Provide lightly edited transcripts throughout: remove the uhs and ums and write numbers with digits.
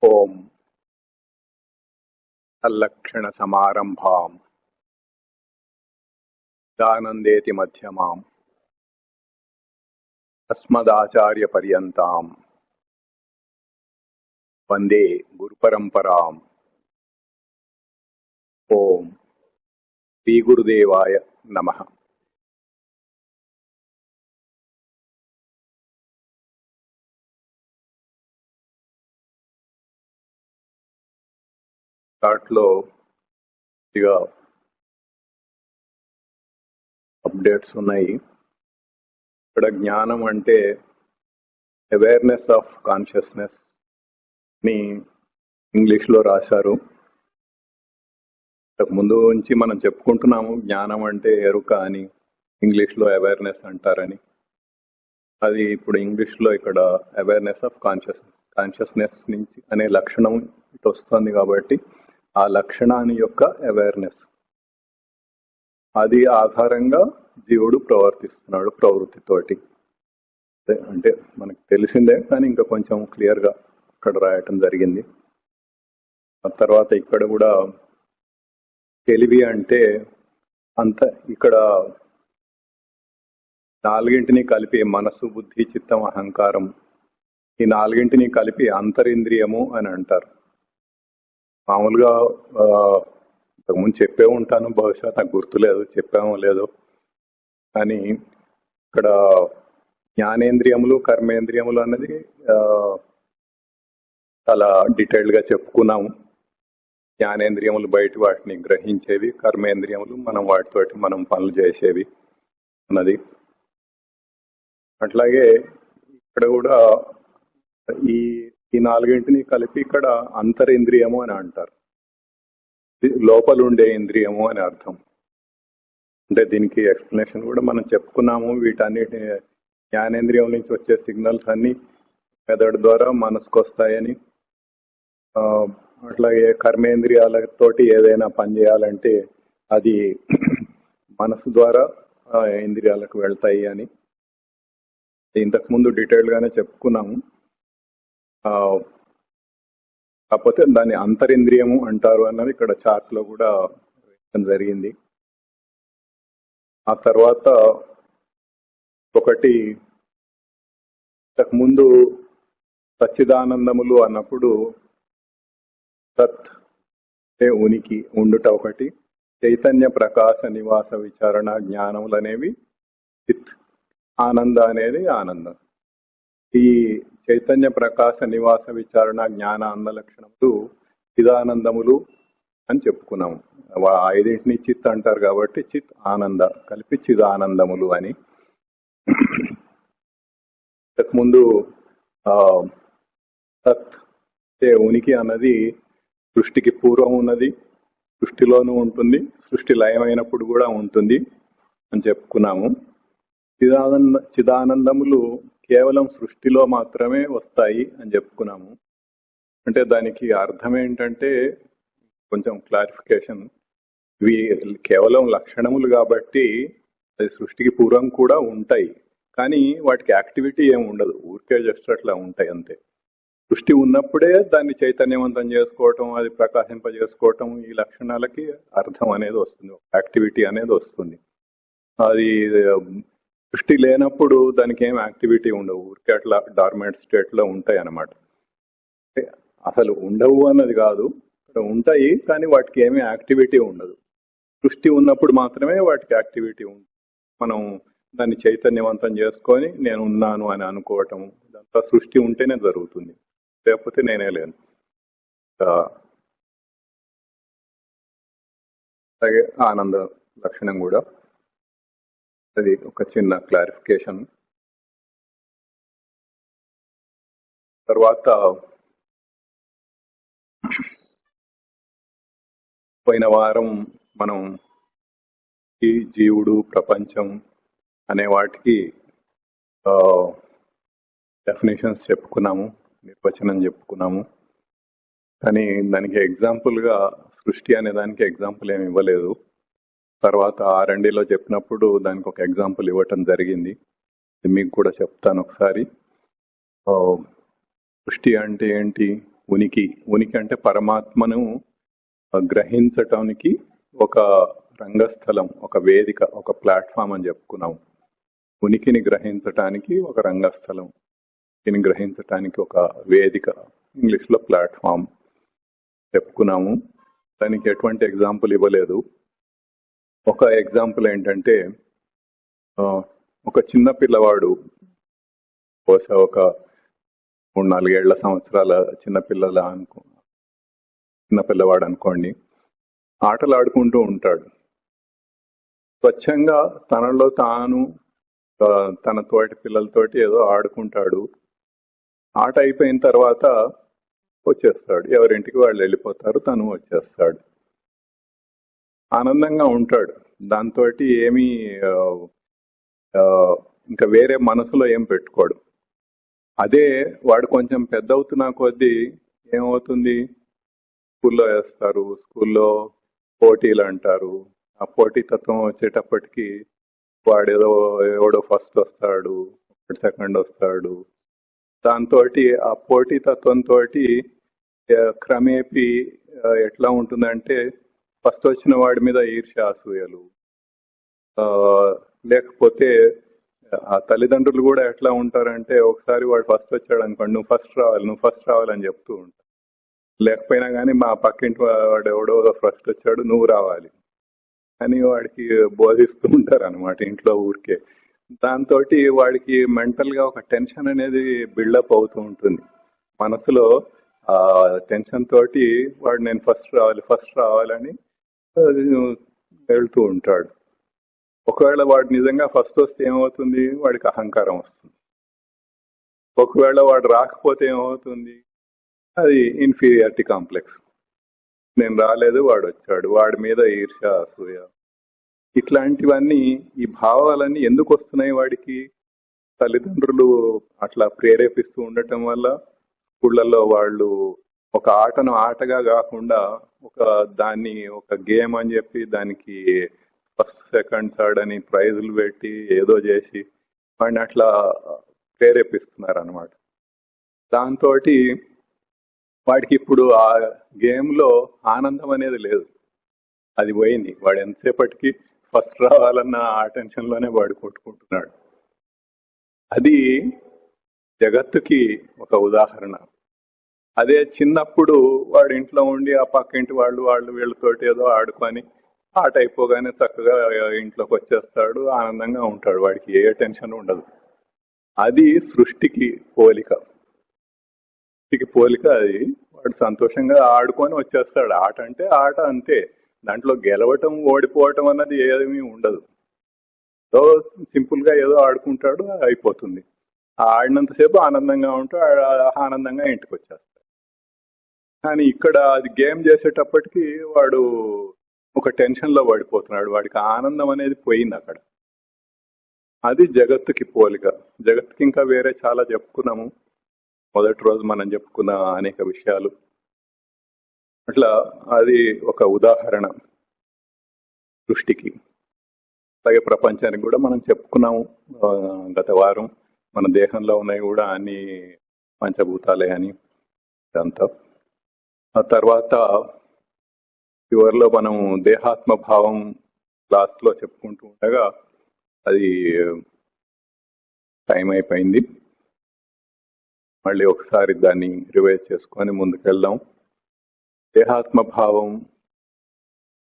ఓం తల్లక్షణ సమారంభాం దానందేతి మధ్యమాం అస్మదాచార్య పర్యంతాం వందే గురుపరంపరాం. ఓం శ్రీ గురుదేవాయ నమః. దాంట్లో ఇక అప్డేట్స్ ఉన్నాయి. ఇక్కడ జ్ఞానం అంటే అవేర్నెస్ ఆఫ్ కాన్షియస్నెస్ ని ఇంగ్లీష్లో రాశారు. ముందు నుంచి మనం చెప్పుకుంటున్నాము జ్ఞానం అంటే ఎరుక అని, ఇంగ్లీష్లో అవేర్నెస్ అంటారని. అది ఇప్పుడు ఇంగ్లీష్లో ఇక్కడ అవేర్నెస్ ఆఫ్ కాన్షియస్నెస్ నుంచి అనే లక్షణం ఇటు వస్తుంది కాబట్టి ఆ లక్షణాన్ని యొక్క అవేర్నెస్, అది ఆధారంగా జీవుడు ప్రవర్తిస్తున్నాడు ప్రవృత్తితోటి. అంటే మనకు తెలిసిందే కానీ ఇంకా కొంచెం క్లియర్గా ఇక్కడ రాయటం జరిగింది. ఆ తర్వాత ఇక్కడ కూడా తెలివి అంటే అంత ఇక్కడ నాలుగింటిని కలిపి మనసు, బుద్ధి, చిత్తం, అహంకారం, ఈ నాలుగింటిని కలిపి అంతరింద్రియము అని అంటారు. మామూలుగా ఇంతకుముందు చెప్పే ఉంటాను, బహుశా నాకు గుర్తులేదు చెప్పామో లేదో. కానీ ఇక్కడ జ్ఞానేంద్రియములు, కర్మేంద్రియములు అన్నది చాలా డీటెయిల్డ్గా చెప్పుకున్నాము. జ్ఞానేంద్రియములు బయట వాటిని గ్రహించేవి, కర్మేంద్రియములు మనం వాటితోటి మనం పనులు చేసేవి అన్నది. అట్లాగే ఇక్కడ కూడా ఈ నాలుగింటిని కలిపి ఇక్కడ అంతరింద్రియము అని అంటారు. లోపలుండే ఇంద్రియము అని అర్థం. అంటే దీనికి ఎక్స్ప్లెనేషన్ కూడా మనం చెప్పుకున్నాము. వీటన్నిటి జ్ఞానేంద్రియం నుంచి వచ్చే సిగ్నల్స్ అన్ని మెదడు ద్వారా మనసుకు వస్తాయని, అట్లాగే కర్మేంద్రియాలతోటి ఏదైనా పని చేయాలంటే అది మనసు ద్వారా ఇంద్రియాలకు వెళ్తాయి అని ఇంతకుముందు డీటెయిల్గానే చెప్పుకున్నాము. కాకపోతే దాన్ని అంతరింద్రియము అంటారు అన్నది ఇక్కడ చార్ట్లో కూడా జరిగింది. ఆ తర్వాత ఒకటి, ఇంతకుముందు సచ్చిదానందములు అన్నప్పుడు సత్ అంటే ఉనికి ఉండుట ఒకటి, చైతన్య ప్రకాశ నివాస విచారణ జ్ఞానములు అనేవి చిత్, ఆనంద అనేది ఆనందం. ఈ చైతన్య ప్రకాశ నివాస విచారణ జ్ఞాన ఆనంద లక్షణములు చిదానందములు అని చెప్పుకున్నాము. ఐదింటిని చిత్ అంటారు కాబట్టి చిత్ ఆనంద కలిపి చిదానందములు అని. ఇంతకుముందు సత్ అంటే ఉనికి అన్నది సృష్టికి పూర్వం ఉన్నది, సృష్టిలోనూ ఉంటుంది, సృష్టి లయమైనప్పుడు కూడా ఉంటుంది అని చెప్పుకున్నాము. చిదానందములు కేవలం సృష్టిలో మాత్రమే వస్తాయి అని చెప్పుకున్నాము. అంటే దానికి అర్థం ఏంటంటే కొంచెం క్లారిఫికేషన్. ఇవి కేవలం లక్షణములు కాబట్టి అది సృష్టికి పూర్వం కూడా ఉంటాయి, కానీ వాటికి యాక్టివిటీ ఏమి ఉండదు, ఊరికే జస్ట్ అట్లా ఉంటాయి అంతే. సృష్టి ఉన్నప్పుడే దాన్ని చైతన్యవంతం చేసుకోవటం, అది ప్రకాశింపజేసుకోవటం, ఈ లక్షణాలకి అర్థం అనేది వస్తుంది, యాక్టివిటీ అనేది వస్తుంది. అది సృష్టి లేనప్పుడు దానికి ఏం యాక్టివిటీ ఉండవు, ఊరికే అట్లా డార్మెంట్ స్టేట్లో ఉంటాయి అన్నమాట. అసలు ఉండవు అన్నది కాదు, ఉంటాయి కానీ వాటికి ఏమీ యాక్టివిటీ ఉండదు. సృష్టి ఉన్నప్పుడు మాత్రమే వాటికి యాక్టివిటీ ఉంటుంది. మనం దాన్ని చైతన్యవంతం చేసుకొని నేను ఉన్నాను అని అనుకోవటం, ఇదంతా సృష్టి ఉంటేనే జరుగుతుంది, లేకపోతే నేనే లేను. అలాగే ఆనంద లక్షణం కూడా, అది ఒక చిన్న క్లారిఫికేషన్. తర్వాత పోయిన వారం మనం ఈ జీవుడు, ప్రపంచం అనే వాటికి డెఫినేషన్స్ చెప్పుకున్నాము, నిర్వచనం చెప్పుకున్నాము. కానీ దానికి ఎగ్జాంపుల్గా సృష్టి అనే దానికి ఎగ్జాంపుల్ ఏమి ఇవ్వలేదు. తర్వాత R&Dలో చెప్పినప్పుడు దానికి ఒక ఎగ్జాంపుల్ ఇవ్వటం జరిగింది, మీకు కూడా చెప్తాను ఒకసారి. సృష్టి అంటే ఏంటి, ఉనికి అంటే పరమాత్మను గ్రహించటానికి ఒక రంగస్థలం, ఒక వేదిక, ఒక ప్లాట్ఫామ్ అని చెప్పుకున్నాం. ఉనికిని గ్రహించటానికి ఒక రంగస్థలం, ఉనికిని గ్రహించటానికి ఒక వేదిక, ఇంగ్లీష్లో ప్లాట్ఫామ్ చెప్పుకున్నాము. దానికి ఎటువంటి ఎగ్జాంపుల్ ఇవ్వలేదు. ఒక ఎగ్జాంపుల్ ఏంటంటే, ఒక చిన్న పిల్లవాడు, బహుశా ఒక 3-4 సంవత్సరాల చిన్న పిల్లవాడు అనుకోండి, ఆటలు ఆడుకుంటూ ఉంటాడు. స్వచ్ఛంగా తనలో తాను తన తోటి పిల్లలతోటి ఏదో ఆడుకుంటాడు. ఆట అయిపోయిన తర్వాత వచ్చేస్తాడు, ఎవరింటికి వాళ్ళు వెళ్ళిపోతారు, తను వచ్చేస్తాడు. ఆనందంగా ఉంటాడు. దాంతో ఏమీ ఇంకా వేరే మనసులో ఏం పెట్టుకోడు. అదే వాడు కొంచెం పెద్ద అవుతున్నా కొద్దీ ఏమవుతుంది, స్కూల్లో వేస్తారు, స్కూల్లో పోటీలు అంటారు. ఆ పోటీతత్వం వచ్చేటప్పటికి వాడేదో ఎవడో ఫస్ట్ వస్తాడు, సెకండ్ వస్తాడు. దాంతో ఆ పోటీతత్వంతో క్రమేపీ ఎట్లా ఉంటుందంటే, ఫస్ట్ వచ్చిన వాడి మీద ఈర్ష్య, అసూయలు, లేకపోతే ఆ తల్లిదండ్రులు కూడా ఎట్లా ఉంటారంటే, ఒకసారి వాడు ఫస్ట్ వచ్చాడు అనుకోండి, నువ్వు ఫస్ట్ రావాలని చెప్తూ ఉంటారు. లేకపోయినా కానీ మా పక్కింటి వాడు ఎవడో ఫస్ట్ వచ్చాడు, నువ్వు రావాలి అని వాడికి బోధిస్తూ ఉంటారు అనమాట ఇంట్లో ఊరికే. దాంతో వాడికి మెంటల్గా ఒక టెన్షన్ అనేది బిల్డప్ అవుతూ ఉంటుంది మనసులో. ఆ టెన్షన్ తోటి వాడు నేను ఫస్ట్ రావాలని వెళ్తూ ఉంటాడు. ఒకవేళ వాడు నిజంగా ఫస్ట్ వస్తే ఏమవుతుంది, వాడికి అహంకారం వస్తుంది. ఒకవేళ వాడు రాకపోతే ఏమవుతుంది, అది ఇన్ఫీరియారిటీ కాంప్లెక్స్. నేను రాలేదు, వాడు వచ్చాడు, వాడి మీద ఈర్ష్య, అసూయ. ఇట్లాంటివన్నీ, ఈ భావాలన్నీ ఎందుకు వస్తున్నాయి వాడికి? తల్లిదండ్రులు అట్లా ప్రేరేపిస్తూ ఉండటం వల్ల. స్కూళ్ళల్లో వాళ్ళు ఒక ఆటను ఆటగా కాకుండా దాన్ని ఒక గేమ్ అని చెప్పి దానికి ఫస్ట్ సెకండ్ థర్డ్ అని ప్రైజులు పెట్టి ఏదో చేసి వాడిని అట్లా ప్రేరేపిస్తున్నారు అనమాట. దాంతో వాడికి ఇప్పుడు ఆ గేమ్లో ఆనందం అనేది లేదు, అది పోయింది. వాడు ఎంతసేపటికి ఫస్ట్ రావాలన్న ఆ టెన్షన్లోనే వాడు కొట్టుకుంటున్నాడు. అది జగత్తుకి ఒక ఉదాహరణ. అదే చిన్నప్పుడు వాడు ఇంట్లో ఉండి ఆ పక్కింటి వాళ్ళు వీళ్ళతోటి ఏదో ఆడుకొని ఆట అయిపోగానే చక్కగా ఇంట్లోకి వచ్చేస్తాడు, ఆనందంగా ఉంటాడు, వాడికి ఏ టెన్షన్ ఉండదు. అది సృష్టికి పోలిక. అది వాడు సంతోషంగా ఆడుకొని వచ్చేస్తాడు. ఆట అంటే ఆట అంతే, దాంట్లో గెలవటం ఓడిపోవటం అన్నది ఏమీ ఉండదు. సో సింపుల్గా ఏదో ఆడుకుంటాడు, అయిపోతుంది. ఆడినంతసేపు ఆనందంగా ఉంటాడు, ఆనందంగా ఇంటికి వచ్చేస్తాడు. కానీ ఇక్కడ అది గేమ్ చేసేటప్పటికి వాడు ఒక టెన్షన్లో పడిపోతున్నాడు, వాడికి ఆనందం అనేది పోయింది అక్కడ. అది జగత్తుకి పోలిక. జగత్తుకి ఇంకా వేరే చాలా చెప్పుకున్నాము, మొదటి రోజు మనం చెప్పుకున్న అనేక విషయాలు. అట్లా అది ఒక ఉదాహరణ సృష్టికి. అలాగే ప్రపంచానికి కూడా మనం చెప్పుకున్నాము గత వారం. మన దేహంలో ఉన్నాయి కూడా అన్ని పంచభూతాలే అని. ఇదంతా ఆ తర్వాత చివరిలో మనం దేహాత్మ భావం క్లాస్లో చెప్పుకుంటూ ఉండగా అది టైం అయిపోయింది. మళ్ళీ ఒకసారి దాన్ని రివైజ్ చేసుకొని ముందుకెళ్దాం. దేహాత్మ భావం.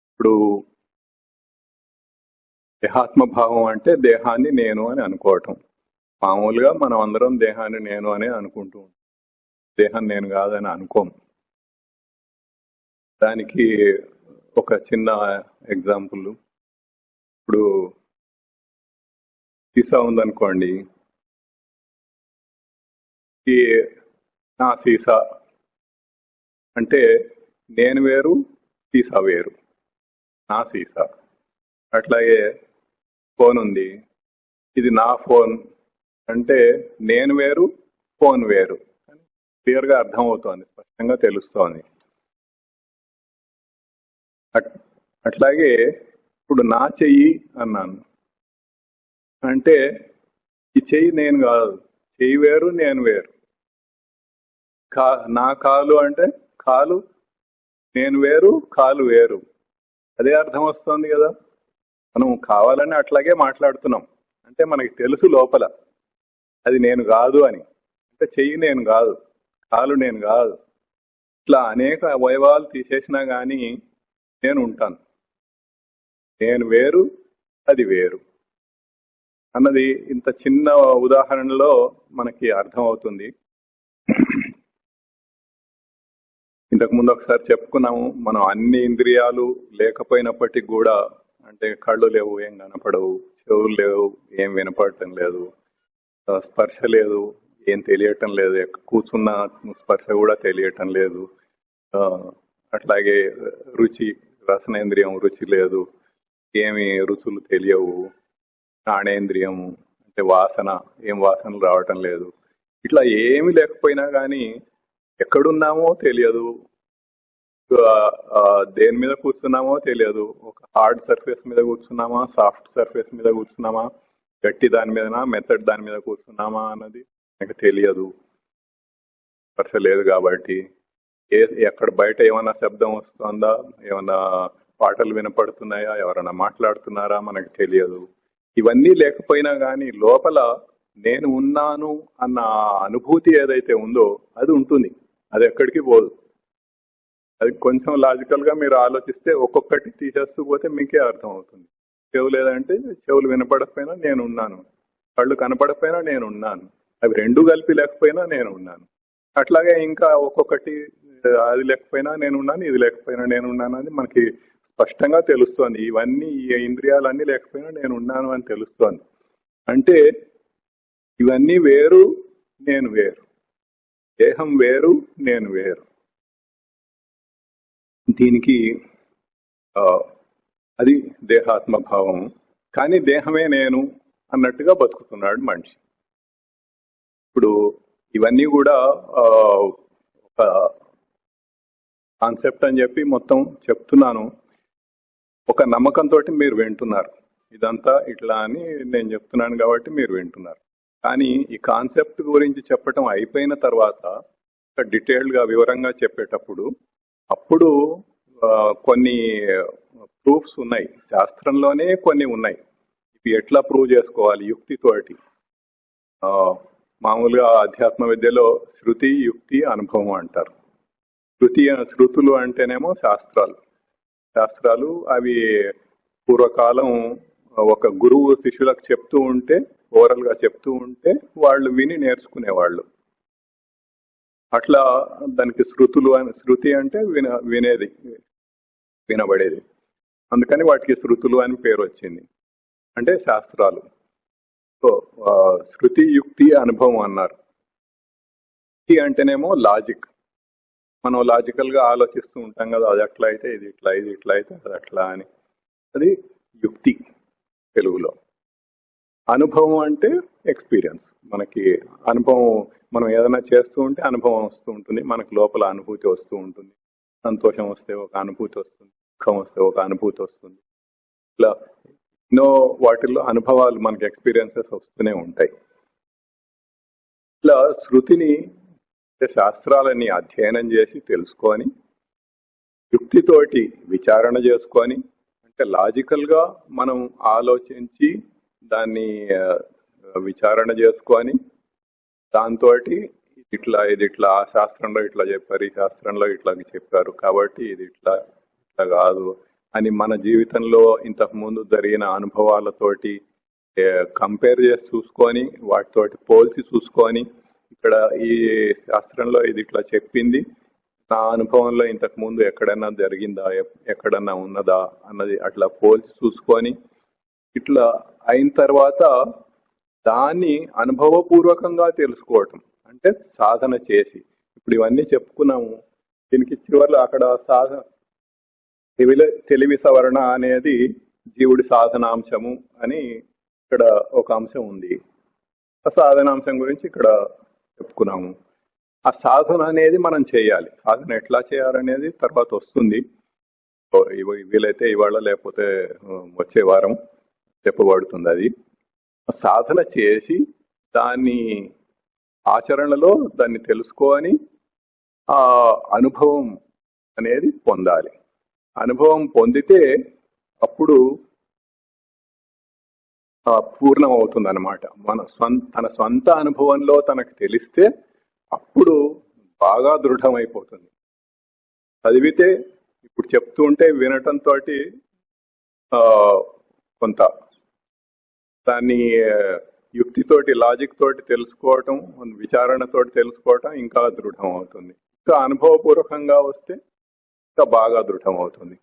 ఇప్పుడు దేహాత్మ భావం అంటే దేహాన్ని నేను అని అనుకోవటం. మామూలుగా మనం అందరం దేహాన్ని నేను అని అనుకుంటూ ఉంటాం, దేహం నేను కాదని అనుకోం. దానికి ఒక చిన్న ఎగ్జాంపుల్. ఇప్పుడు సీసా ఉందనుకోండి, ఈ నా సీసా అంటే నేను వేరు, సీసా వేరు, నా సీసా. అట్లాగే ఫోన్ ఉంది, ఇది నా ఫోన్ అంటే నేను వేరు, ఫోన్ వేరు. క్లియర్గా అర్థమవుతోంది, స్పష్టంగా తెలుస్తోంది. అట్లాగే ఇప్పుడు నా చెయ్యి అన్నాను అంటే ఈ చెయ్యి నేను కాదు, చెయ్యి వేరు, నేను వేరు. నా కాలు అంటే కాలు నేను వేరు, కాలు వేరు. అదే అర్థం వస్తుంది కదా. మనం కావాలని అట్లాగే మాట్లాడుతున్నాం. అంటే మనకి తెలుసు లోపల అది నేను కాదు అని. అంటే చెయ్యి నేను కాదు, కాలు నేను కాదు. ఇట్లా అనేక అవయవాలు తీసేసినా కానీ నేను ఉంటాను. నేను వేరు, అది వేరు అన్నది ఇంత చిన్న ఉదాహరణలో మనకి అర్థం అవుతుంది. ఇంతకు ముందు ఒకసారి చెప్పుకున్నాము, మనం అన్ని ఇంద్రియాలు లేకపోయినప్పటికీ కూడా, అంటే కళ్ళు లేవు ఏం కనపడవు, చెవులు లేవు ఏం వినపడటం లేదు, స్పర్శ లేదు ఏం తెలియటం లేదు, కూర్చున్న స్పర్శ కూడా తెలియటం లేదు, అట్లాగే రుచి రసనేంద్రియం రుచి లేదు, ఏమి రుచులు తెలియవు, జ్ఞానేంద్రియము అంటే వాసన ఏం వాసనలు రావటం లేదు. ఇట్లా ఏమి లేకపోయినా కానీ ఎక్కడున్నామో తెలియదు, దేని మీద కూర్చున్నామో తెలియదు. ఒక హార్డ్ సర్ఫేస్ మీద కూర్చున్నామా, సాఫ్ట్ సర్ఫేస్ మీద కూర్చున్నామా, గట్టి దాని మీదనా మెత్తడి దాని మీద కూర్చున్నామా అన్నది నాకు తెలియదు, స్పర్శ లేదు కాబట్టి. ఎక్కడ బయట ఏమన్నా శబ్దం వస్తుందా, ఏమన్నా పాటలు వినపడుతున్నాయా, ఎవరైనా మాట్లాడుతున్నారా మనకు తెలియదు. ఇవన్నీ లేకపోయినా కానీ లోపల నేను ఉన్నాను అన్న అనుభూతి ఏదైతే ఉందో అది ఉంటుంది, అది ఎక్కడికి పోదు. అది కొంచెం లాజికల్ గా మీరు ఆలోచిస్తే ఒక్కొక్కటి తీసేస్తూ పోతే మీకే అర్థం అవుతుంది. చెవు లేదంటే చెవులు వినపడకపోయినా నేను ఉన్నాను, కళ్ళు కనపడకపోయినా నేను ఉన్నాను, అవి రెండు కలిపి లేకపోయినా నేను ఉన్నాను. అట్లాగే ఇంకా ఒక్కొక్కటి అది లేకపోయినా నేను ఉన్నాను, ఇది లేకపోయినా నేను ఉన్నాను అని మనకి స్పష్టంగా తెలుస్తోంది. ఇవన్నీ ఈ ఇంద్రియాలన్నీ లేకపోయినా నేను ఉన్నాను అని తెలుస్తోంది. అంటే ఇవన్నీ వేరు, నేను వేరు, దేహం వేరు, నేను వేరు. దీనికి అది దేహాత్మభావం. కానీ దేహమే నేను అన్నట్టుగా బతుకుతున్నాడు మనిషి. ఇప్పుడు ఇవన్నీ కూడా ఒక కాన్సెప్ట్ అని చెప్పి మొత్తం చెప్తున్నాను. ఒక నమ్మకంతో మీరు వింటున్నారు, ఇదంతా ఇట్లా అని నేను చెప్తున్నాను కాబట్టి మీరు వింటున్నారు. కానీ ఈ కాన్సెప్ట్ గురించి చెప్పటం అయిపోయిన తర్వాత డీటెయిల్డ్గా వివరంగా చెప్పేటప్పుడు అప్పుడు కొన్ని ప్రూఫ్స్ ఉన్నాయి, శాస్త్రంలోనే కొన్ని ఉన్నాయి. ఇవి ఎట్లా ప్రూవ్ చేసుకోవాలి యుక్తితోటి. మామూలుగా ఆధ్యాత్మ విద్యలో శృతి, యుక్తి, అనుభవం అంటారు. శృతులు అంటేనేమో శాస్త్రాలు అవి పూర్వకాలం ఒక గురువు శిష్యులకు చెప్తూ ఉంటే, ఓరల్ గా చెప్తూ ఉంటే వాళ్ళు విని నేర్చుకునేవాళ్ళు. అట్లా దానికి శృతులు అని, శృతి అంటే వినేది, వినబడేది. అందుకని వాటికి శృతులు అని పేరు వచ్చింది, అంటే శాస్త్రాలు. సో శృతి, యుక్తి, అనుభవం అన్నారు. యుక్తి అంటేనేమో లాజిక్, మనం లాజికల్ గా ఆలోచిస్తూ ఉంటాం కదా, అది అట్లా అయితే ఇది ఇట్లా, ఇది ఇట్లా అయితే అది అట్లా అని, అది యుక్తి తెలుగులో. అనుభవం అంటే ఎక్స్పీరియన్స్, మనకి అనుభవం, మనం ఏదైనా చేస్తూ ఉంటే అనుభవం వస్తూ ఉంటుంది, మనకు లోపల అనుభూతి వస్తూ ఉంటుంది. సంతోషం వస్తే ఒక అనుభూతి వస్తుంది, దుఃఖం వస్తే ఒక అనుభూతి వస్తుంది. ఇట్లా ఎన్నో వాటిల్లో అనుభవాలు మనకి ఎక్స్పీరియన్సెస్ వస్తూనే ఉంటాయి. ఇట్లా శృతిని, శాస్త్రాలని అధ్యయనం చేసి తెలుసుకొని, యుక్తితోటి విచారణ చేసుకొని, అంటే లాజికల్ గా మనం ఆలోచించి దాన్ని విచారణ చేసుకొని, దాంతో ఇది ఇట్లా ఆ శాస్త్రంలో ఇట్లా చెప్పారు, ఈ శాస్త్రంలో ఇట్లా చెప్పారు కాబట్టి ఇది ఇట్లా కాదు అని మన జీవితంలో ఇంతకు ముందు జరిగిన అనుభవాలతోటి కంపేర్ చేసి చూసుకొని, వాటితోటి పోల్చి చూసుకొని, ఇక్కడ ఈ శాస్త్రంలో ఇది ఇట్లా చెప్పింది, నా అనుభవంలో ఇంతకు ముందు ఎక్కడన్నా జరిగిందా, ఎక్కడన్నా ఉన్నదా అన్నది అట్లా పోల్చి చూసుకొని, ఇట్లా అయిన తర్వాత దాన్ని అనుభవపూర్వకంగా తెలుసుకోవటం, అంటే సాధన చేసి. ఇప్పుడు ఇవన్నీ చెప్పుకున్నాము, దీనికి చివరిలో అక్కడ సాధన తెలివి సవరణ అనేది జీవుడి సాధనాంశము అని ఇక్కడ ఒక అంశం ఉంది. ఆ సాధనాంశం గురించి ఇక్కడ చెప్పుకున్నాము. ఆ సాధన అనేది మనం చేయాలి. సాధన ఎట్లా చేయాలనేది తర్వాత వస్తుంది, వీలైతే ఇవాళ లేకపోతే వచ్చే వారం చెప్పబడుతుంది. అది సాధన చేసి దాన్ని ఆచరణలో దాన్ని తెలుసుకొని ఆ అనుభవం అనేది పొందాలి. అనుభవం పొందితే అప్పుడు పూర్ణం అవుతుంది అనమాట. తన స్వంత అనుభవంలో తనకు తెలిస్తే అప్పుడు బాగా దృఢమైపోతుంది. చదివితే ఇప్పుడు చెప్తూ ఉంటే వినటంతో కొంత దాన్ని యుక్తితోటి లాజిక్ తోటి తెలుసుకోవటం, విచారణతోటి తెలుసుకోవటం ఇంకా దృఢం అవుతుంది. ఇంకా అనుభవపూర్వకంగా వస్తే ఇంకా బాగా దృఢం అవుతుంది.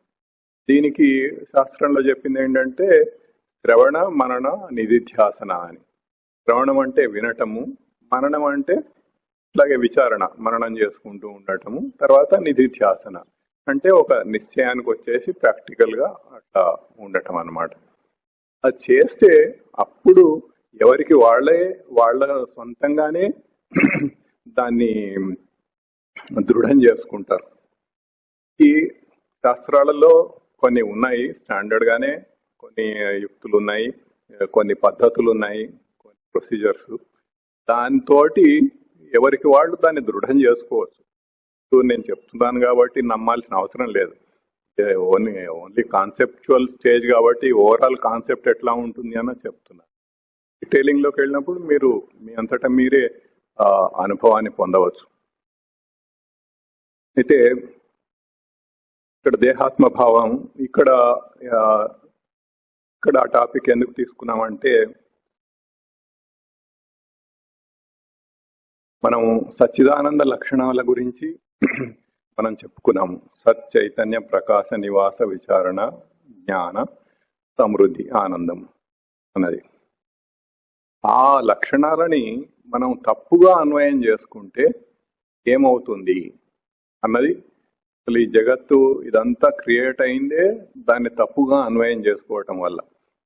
దీనికి శాస్త్రంలో చెప్పింది ఏంటంటే శ్రవణ మనన నిధిధ్యాసన అని. శ్రవణం అంటే వినటము, మననం అంటే ఇట్లాగే విచారణ మననం చేసుకుంటూ ఉండటము, తర్వాత నిధిధ్యాసన అంటే ఒక నిశ్చయానికి వచ్చేసి ప్రాక్టికల్ గా అట్లా ఉండటం అన్నమాట. అది చేస్తే అప్పుడు ఎవరికి వాళ్ళ సొంతంగానే దాన్ని దృఢం చేసుకుంటారు. ఈ శాస్త్రాలలో కొన్ని ఉన్నాయి, స్టాండర్డ్ గానే కొన్ని యుక్తులు ఉన్నాయి, కొన్ని పద్ధతులు ఉన్నాయి, కొన్ని ప్రొసీజర్స్. దాంతో ఎవరికి వాళ్ళు దాన్ని దృఢం చేసుకోవచ్చు. నేను చెప్తున్నాను కాబట్టి నమ్మాల్సిన అవసరం లేదు. ఓన్లీ కాన్సెప్చువల్ స్టేజ్ కాబట్టి ఓవరాల్ కాన్సెప్ట్ ఎట్లా ఉంటుంది అని చెప్తున్నాను. డీటెయిలింగ్ లోకి వెళ్ళినప్పుడు మీరు మీ అంతటా మీరే అనుభవాన్ని పొందవచ్చు. అయితే ఇక్కడ దేహాత్మభావం, ఇక్కడ ఆ టాపిక్ ఎందుకు తీసుకున్నామంటే మనం సచ్చిదానంద లక్షణాల గురించి మనం చెప్పుకున్నాము. సత్ చైతన్య ప్రకాశ నివాస విచారణ జ్ఞాన సమృద్ధి ఆనందం అన్నది. ఆ లక్షణాలని మనం తప్పుగా అన్వయం చేసుకుంటే ఏమవుతుంది అన్నది. అసలు ఈ జగత్తు ఇదంతా క్రియేట్ అయిందే దాన్ని తప్పుగా అన్వయం చేసుకోవటం వల్ల.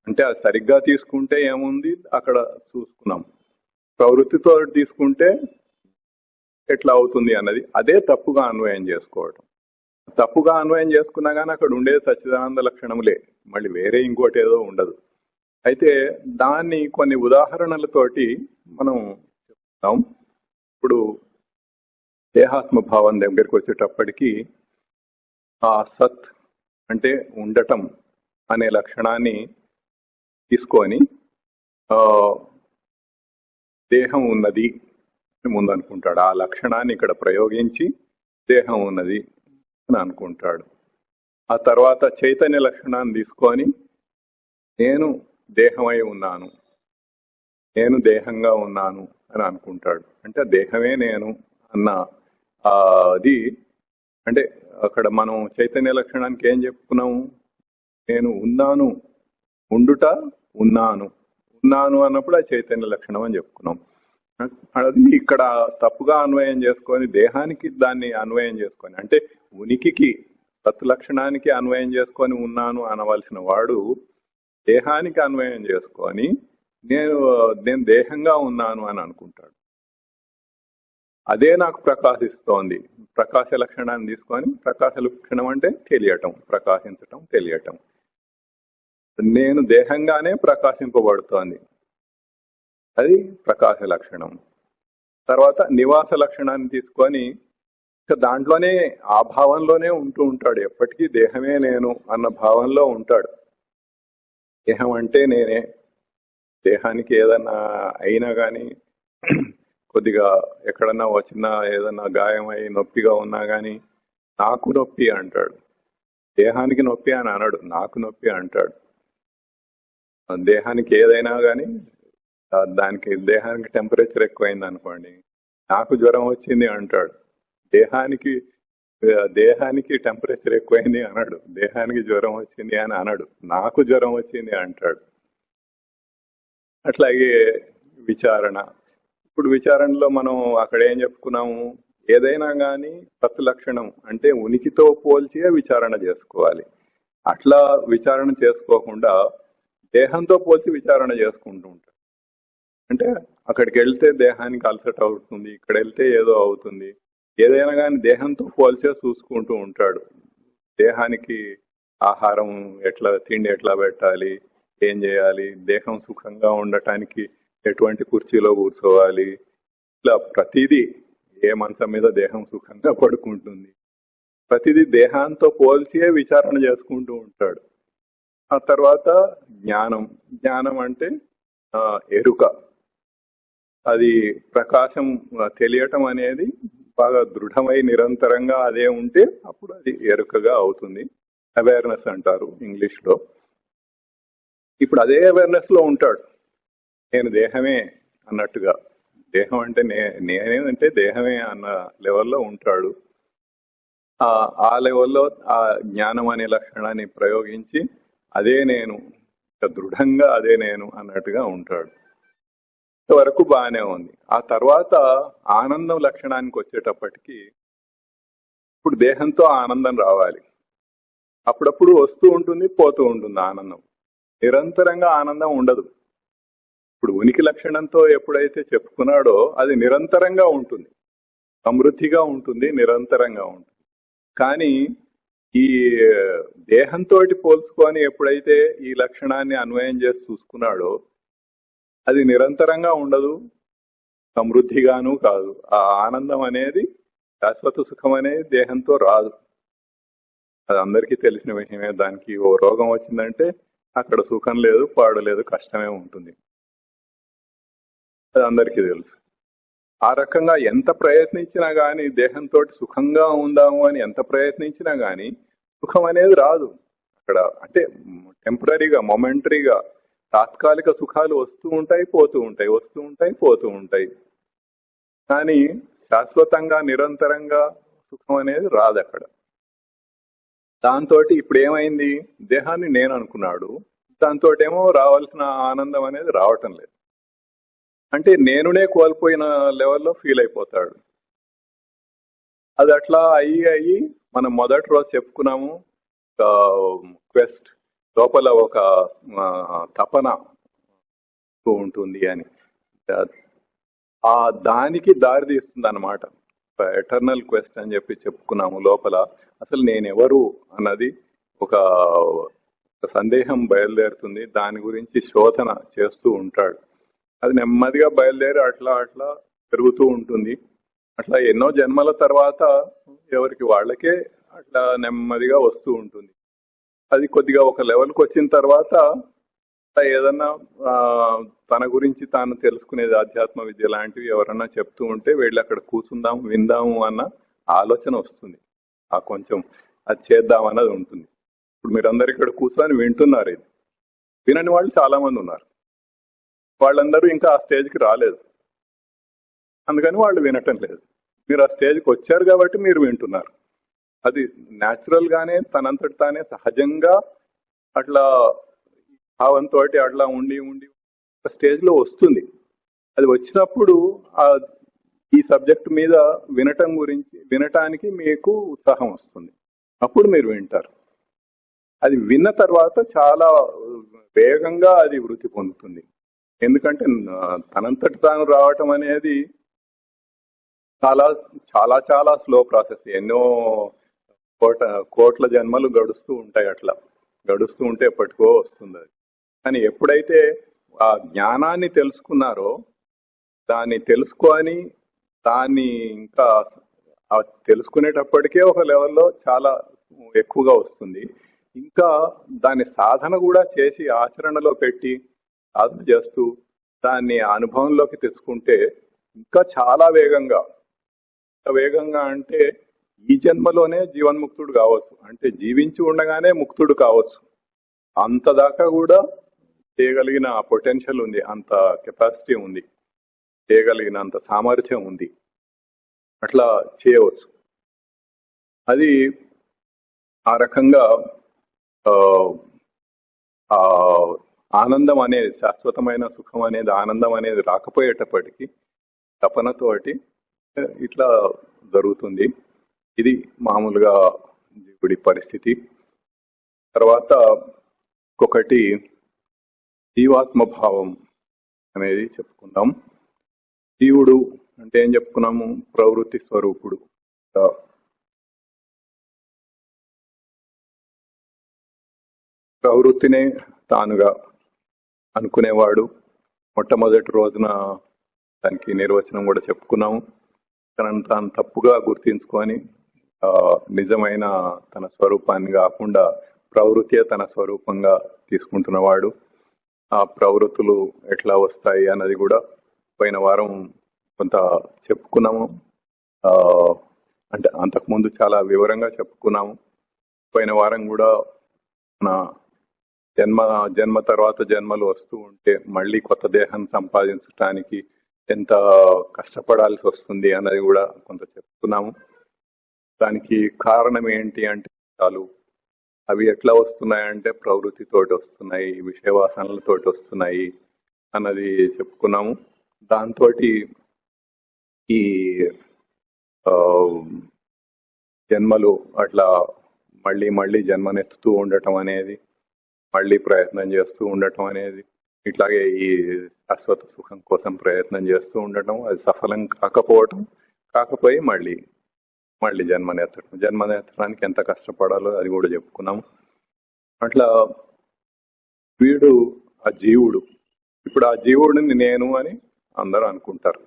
అంటే అది సరిగ్గా తీసుకుంటే ఏముంది అక్కడ చూసుకున్నాం, ప్రవృత్తితో తీసుకుంటే ఎట్లా అవుతుంది అన్నది అదే తప్పుగా అన్వయం చేసుకోవటం. తప్పుగా అన్వయం చేసుకున్నా కానీ అక్కడ ఉండేది సచ్చిదానంద లక్షణములే, మళ్ళీ వేరే ఇంకోటి ఏదో ఉండదు. అయితే దాన్ని కొన్ని ఉదాహరణలతోటి మనం చెప్తాం. ఇప్పుడు దేహాత్మభావం దగ్గరికి వచ్చేటప్పటికి ఆ సత్ అంటే ఉండటం అనే లక్షణాన్ని తీసుకొని దేహం ఉన్నది ముందు అనుకుంటాడు. ఆ లక్షణాన్ని ఇక్కడ ప్రయోగించి దేహం ఉన్నది అని అనుకుంటాడు. ఆ తర్వాత చైతన్య లక్షణాన్ని తీసుకొని నేను దేహమై ఉన్నాను, నేను దేహంగా ఉన్నాను అని అనుకుంటాడు. అంటే దేహమే నేను అన్న అది. అంటే అక్కడ మనం చైతన్య లక్షణానికి ఏం చెప్పుకున్నాము? నేను ఉన్నాను, ఉండుట, ఉన్నాను అన్నప్పుడు ఆ చైతన్య లక్షణం అని చెప్పుకున్నాం. అది ఇక్కడ తప్పుగా అన్వయం చేసుకొని దేహానికి దాన్ని అన్వయం చేసుకొని, అంటే ఉనికికి సత్ లక్షణానికి అన్వయం చేసుకొని ఉన్నాను అనవలసిన వాడు దేహానికి అన్వయం చేసుకొని నేను దేహంగా ఉన్నాను అని అనుకుంటాడు. అదే నాకు ప్రకాశిస్తోంది. ప్రకాశ లక్షణాన్ని తీసుకొని, ప్రకాశ లక్షణం అంటే తెలియటం, ప్రకాశించటం, తెలియటం. నేను దేహంగానే ప్రకాశింపబడుతోంది, అది ప్రకాశ లక్షణం. తర్వాత నివాస లక్షణాన్ని తీసుకొని దాంట్లోనే ఆ భావంలోనే ఉంటూ ఉంటాడు. ఎప్పటికీ దేహమే నేను అన్న భావంలో ఉంటాడు. దేహం అంటే నేనే. దేహానికి ఏదన్నా అయినా కానీ, కొద్దిగా ఎక్కడన్నా చిన్న ఏదన్నా గాయమై నొప్పిగా ఉన్నా కానీ నాకు నొప్పి అంటాడు. దేహానికి నొప్పి అని అనడు, నాకు నొప్పి అంటాడు. దేహానికి ఏదైనా కానీ దేహానికి టెంపరేచర్ ఎక్కువైంది అనుకోండి, నాకు జ్వరం వచ్చింది అంటాడు. దేహానికి టెంపరేచర్ ఎక్కువైంది అనడు, దేహానికి జ్వరం వచ్చింది అని అనడు, నాకు జ్వరం వచ్చింది అంటాడు. అట్లాగే విచారణ. ఇప్పుడు విచారణలో మనం అక్కడ ఏం చెప్పుకున్నాము? ఏదైనా కానీ సత్ లక్షణం అంటే ఉనికితో పోల్చే విచారణ చేసుకోవాలి. అట్లా విచారణ చేసుకోకుండా దేహంతో పోల్చి విచారణ చేసుకుంటూ ఉంటాడు. అంటే అక్కడికి వెళ్తే దేహానికి అలసట అవుతుంది, ఇక్కడ వెళ్తే ఏదో అవుతుంది. ఏదైనా కానీ దేహంతో పోల్చే చూసుకుంటూ ఉంటాడు. దేహానికి ఆహారం ఎట్లా, తిండి ఎట్లా పెట్టాలి, ఏం చేయాలి, దేహం సుఖంగా ఉండటానికి ఎటువంటి కుర్చీలో కూర్చోవాలి, ఇట్లా ప్రతిదీ ఏ మంచం మీద దేహం సుఖంగా పడుకుంటుంది, ప్రతిదీ దేహాంతో పోల్చే విచారణ చేసుకుంటూ ఉంటాడు. ఆ తర్వాత జ్ఞానం. జ్ఞానం అంటే ఎరుక. అది ప్రకాశం తెలియటం అనేది బాగా దృఢమై నిరంతరంగా అదే ఉంటే అప్పుడు అది ఎరుకగా అవుతుంది. అవేర్నెస్ అంటారు ఇంగ్లీష్లో. ఇప్పుడు అదే అవేర్నెస్ లో ఉంటాడు, నేను దేహమే అన్నట్టుగా. దేహం అంటే నేనేంటే దేహమే అన్న లెవెల్లో ఉంటాడు. ఆ లెవెల్లో ఆ జ్ఞానం అనే లక్షణాన్ని ప్రయోగించి అదే నేను, దృఢంగా అదే నేను అన్నట్టుగా ఉంటాడు. ఇంతవరకు బాగానే ఉంది. ఆ తర్వాత ఆనందం లక్షణానికి వచ్చేటప్పటికి ఇప్పుడు దేహంతో ఆనందం రావాలి. అప్పుడప్పుడు వస్తూ ఉంటుంది, పోతూ ఉంటుంది ఆనందం. నిరంతరంగా ఆనందం ఉండదు. ఇప్పుడు ఉనికి లక్షణంతో ఎప్పుడైతే చెప్పుకున్నాడో అది నిరంతరంగా ఉంటుంది, సమృద్ధిగా ఉంటుంది, నిరంతరంగా ఉంటుంది. కానీ ఈ దేహంతో పోల్చుకొని ఎప్పుడైతే ఈ లక్షణాన్ని అన్వయం చేసి చూసుకున్నాడో అది నిరంతరంగా ఉండదు, సమృద్ధిగాను కాదు. ఆ ఆనందం అనేది, శాశ్వత సుఖం అనేది దేహంతో రాదు. అది అందరికీ తెలిసిన విషయమే. దానికి ఓ రోగం వచ్చిందంటే అక్కడ సుఖం లేదు, పాడు లేదు, కష్టమే ఉంటుంది. అది అందరికీ తెలుసు. ఆ రకంగా ఎంత ప్రయత్నించినా గానీ, దేహంతో సుఖంగా ఉందాము అని ఎంత ప్రయత్నించినా గానీ సుఖం అనేది రాదు అక్కడ. అంటే టెంపరీగా, మొమెంటరీగా, తాత్కాలిక సుఖాలు వస్తూ ఉంటాయి, పోతూ ఉంటాయి, వస్తూ ఉంటాయి, పోతూ ఉంటాయి. కానీ శాశ్వతంగా నిరంతరంగా సుఖం అనేది రాదు అక్కడ. దాంతో ఇప్పుడు ఏమైంది, దేహాన్ని నేను అనుకున్నాడు, దాంతో ఏమో రావాల్సిన ఆనందం అనేది రావటం లేదు. అంటే నేనునే కోల్పోయిన లెవెల్లో ఫీల్ అయిపోతాడు. అది అట్లా అయ్యి మనం మొదటి రోజు చెప్పుకున్నాము, క్వెస్ట్ లోపల ఒక తపన ఉంటుంది అని. ఆ దానికి దారి తీస్తుంది అన్నమాట ఎటర్నల్ క్వెస్ట్ అని చెప్పి చెప్పుకున్నాము. లోపల అసలు నేనెవరు అన్నది ఒక సందేహం బయలుదేరుతుంది. దాని గురించి శోధన చేస్తూ ఉంటాడు. అది నెమ్మదిగా బయలుదేరి అట్లా అట్లా పెరుగుతూ ఉంటుంది. అట్లా ఎన్నో జన్మల తర్వాత ఎవరికి వాళ్ళకే అట్లా నెమ్మదిగా వస్తూ ఉంటుంది. అది కొద్దిగా ఒక లెవెల్కి వచ్చిన తర్వాత ఏదన్నా తన గురించి తాను తెలుసుకునేది, ఆధ్యాత్మ విద్య లాంటివి ఎవరన్నా చెప్తూ ఉంటే వెళ్ళి అక్కడ కూర్చుందాము, విందాము అన్న ఆలోచన వస్తుంది. ఆ కొంచెం అది చేద్దామన్నది ఉంటుంది. ఇప్పుడు మీరందరూ ఇక్కడ కూర్చొని వింటున్నారు. ఇది వినని వాళ్ళు చాలా మంది ఉన్నారు. వాళ్ళందరూ ఇంకా ఆ స్టేజ్కి రాలేదు, అందుకని వాళ్ళు వినటం లేదు. మీరు ఆ స్టేజ్కి వచ్చారు కాబట్టి మీరు వింటున్నారు. అది న్యాచురల్ గానే తనంతటి తానే సహజంగా అట్లా భావంతో అట్లా ఉండి ఉండి ఒక స్టేజ్ లో వస్తుంది. అది వచ్చినప్పుడు ఈ సబ్జెక్ట్ మీద వినటానికి మీకు ఉత్సాహం వస్తుంది. అప్పుడు మీరు వింటారు. అది విన్న తర్వాత చాలా వేగంగా అది వృద్ధి పొందుతుంది. ఎందుకంటే తనంతటి తాను రావటం అనేది చాలా చాలా చాలా స్లో ప్రాసెస్. ఎన్నో కోట్ల జన్మలు గడుస్తూ ఉంటాయి. అట్లా గడుస్తూ ఉంటే ఎప్పటికో వస్తుంది అది. కానీ ఎప్పుడైతే ఆ జ్ఞానాన్ని తెలుసుకున్నారో, దాన్ని తెలుసుకొని దాన్ని ఇంకా తెలుసుకునేటప్పటికే ఒక లెవెల్లో చాలా ఎక్కువగా వస్తుంది. ఇంకా దాన్ని సాధన కూడా చేసి ఆచరణలో పెట్టి సాధన చేస్తూ దాన్ని అనుభవంలోకి తెచ్చుకుంటే ఇంకా చాలా వేగంగా అంటే ఈ జన్మలోనే జీవన్ముక్తుడు కావచ్చు, అంటే జీవించి ఉండగానే ముక్తుడు కావచ్చు. అంత దాకా కూడా చేయగలిగిన పొటెన్షియల్ ఉంది, అంత కెపాసిటీ ఉంది, చేయగలిగినంత సామర్థ్యం ఉంది. అట్లా చేయవచ్చు. అది ఆ రకంగా ఆనందం అనేది, శాశ్వతమైన సుఖం అనేది, ఆనందం అనేది రాకపోయేటప్పటికీ తపనతోటి ఇట్లా జరుగుతుంది. ఇది మామూలుగా జీవుడి పరిస్థితి. తర్వాత ఇంకొకటి జీవాత్మభావం అనేది చెప్పుకుందాం. జీవుడు అంటే ఏం చెప్పుకున్నాము, ప్రవృత్తి స్వరూపుడు. ప్రవృత్తినే తానుగా అనుకునేవాడు. మొట్టమొదటి రోజున దానికి నిర్వచనం కూడా చెప్పుకున్నాము. తనను తాను తప్పుగా గుర్తించుకొని నిజమైన తన స్వరూపాన్ని కాకుండా ప్రవృత్తే తన స్వరూపంగా తీసుకుంటున్నవాడు. ఆ ప్రవృత్తులు ఎట్లా వస్తాయి అన్నది కూడా పోయిన వారం కొంత చెప్పుకున్నాము. అంటే అంతకుముందు చాలా వివరంగా చెప్పుకున్నాము. పోయిన వారం కూడా మన జన్మ తర్వాత జన్మలు వస్తూ ఉంటే మళ్ళీ కొత్త దేహాన్ని సంపాదించడానికి ఎంత కష్టపడాల్సి వస్తుంది అన్నది కూడా కొంత చెప్పుకున్నాము. దానికి కారణం ఏంటి అంటే చాలు అవి ఎట్లా వస్తున్నాయంటే ప్రవృత్తితోటి వస్తున్నాయి, విషయవాసనలతోటి వస్తున్నాయి అన్నది చెప్పుకున్నాము. దాంతో ఈ జన్మలు అట్లా మళ్ళీ మళ్ళీ జన్మనెత్తుతూ ఉండటం అనేది, మళ్ళీ ప్రయత్నం చేస్తూ ఉండటం అనేది, ఇట్లాగే ఈ శాశ్వత సుఖం కోసం ప్రయత్నం చేస్తూ ఉండటం, అది సఫలం కాకపోయి మళ్ళీ జన్మనెత్తడానికి ఎంత కష్టపడాలో అది కూడా చెప్పుకున్నాము. అట్లా వీడు ఆ జీవుడు, ఇప్పుడు ఆ జీవుడిని నేను అని అందరూ అనుకుంటారు.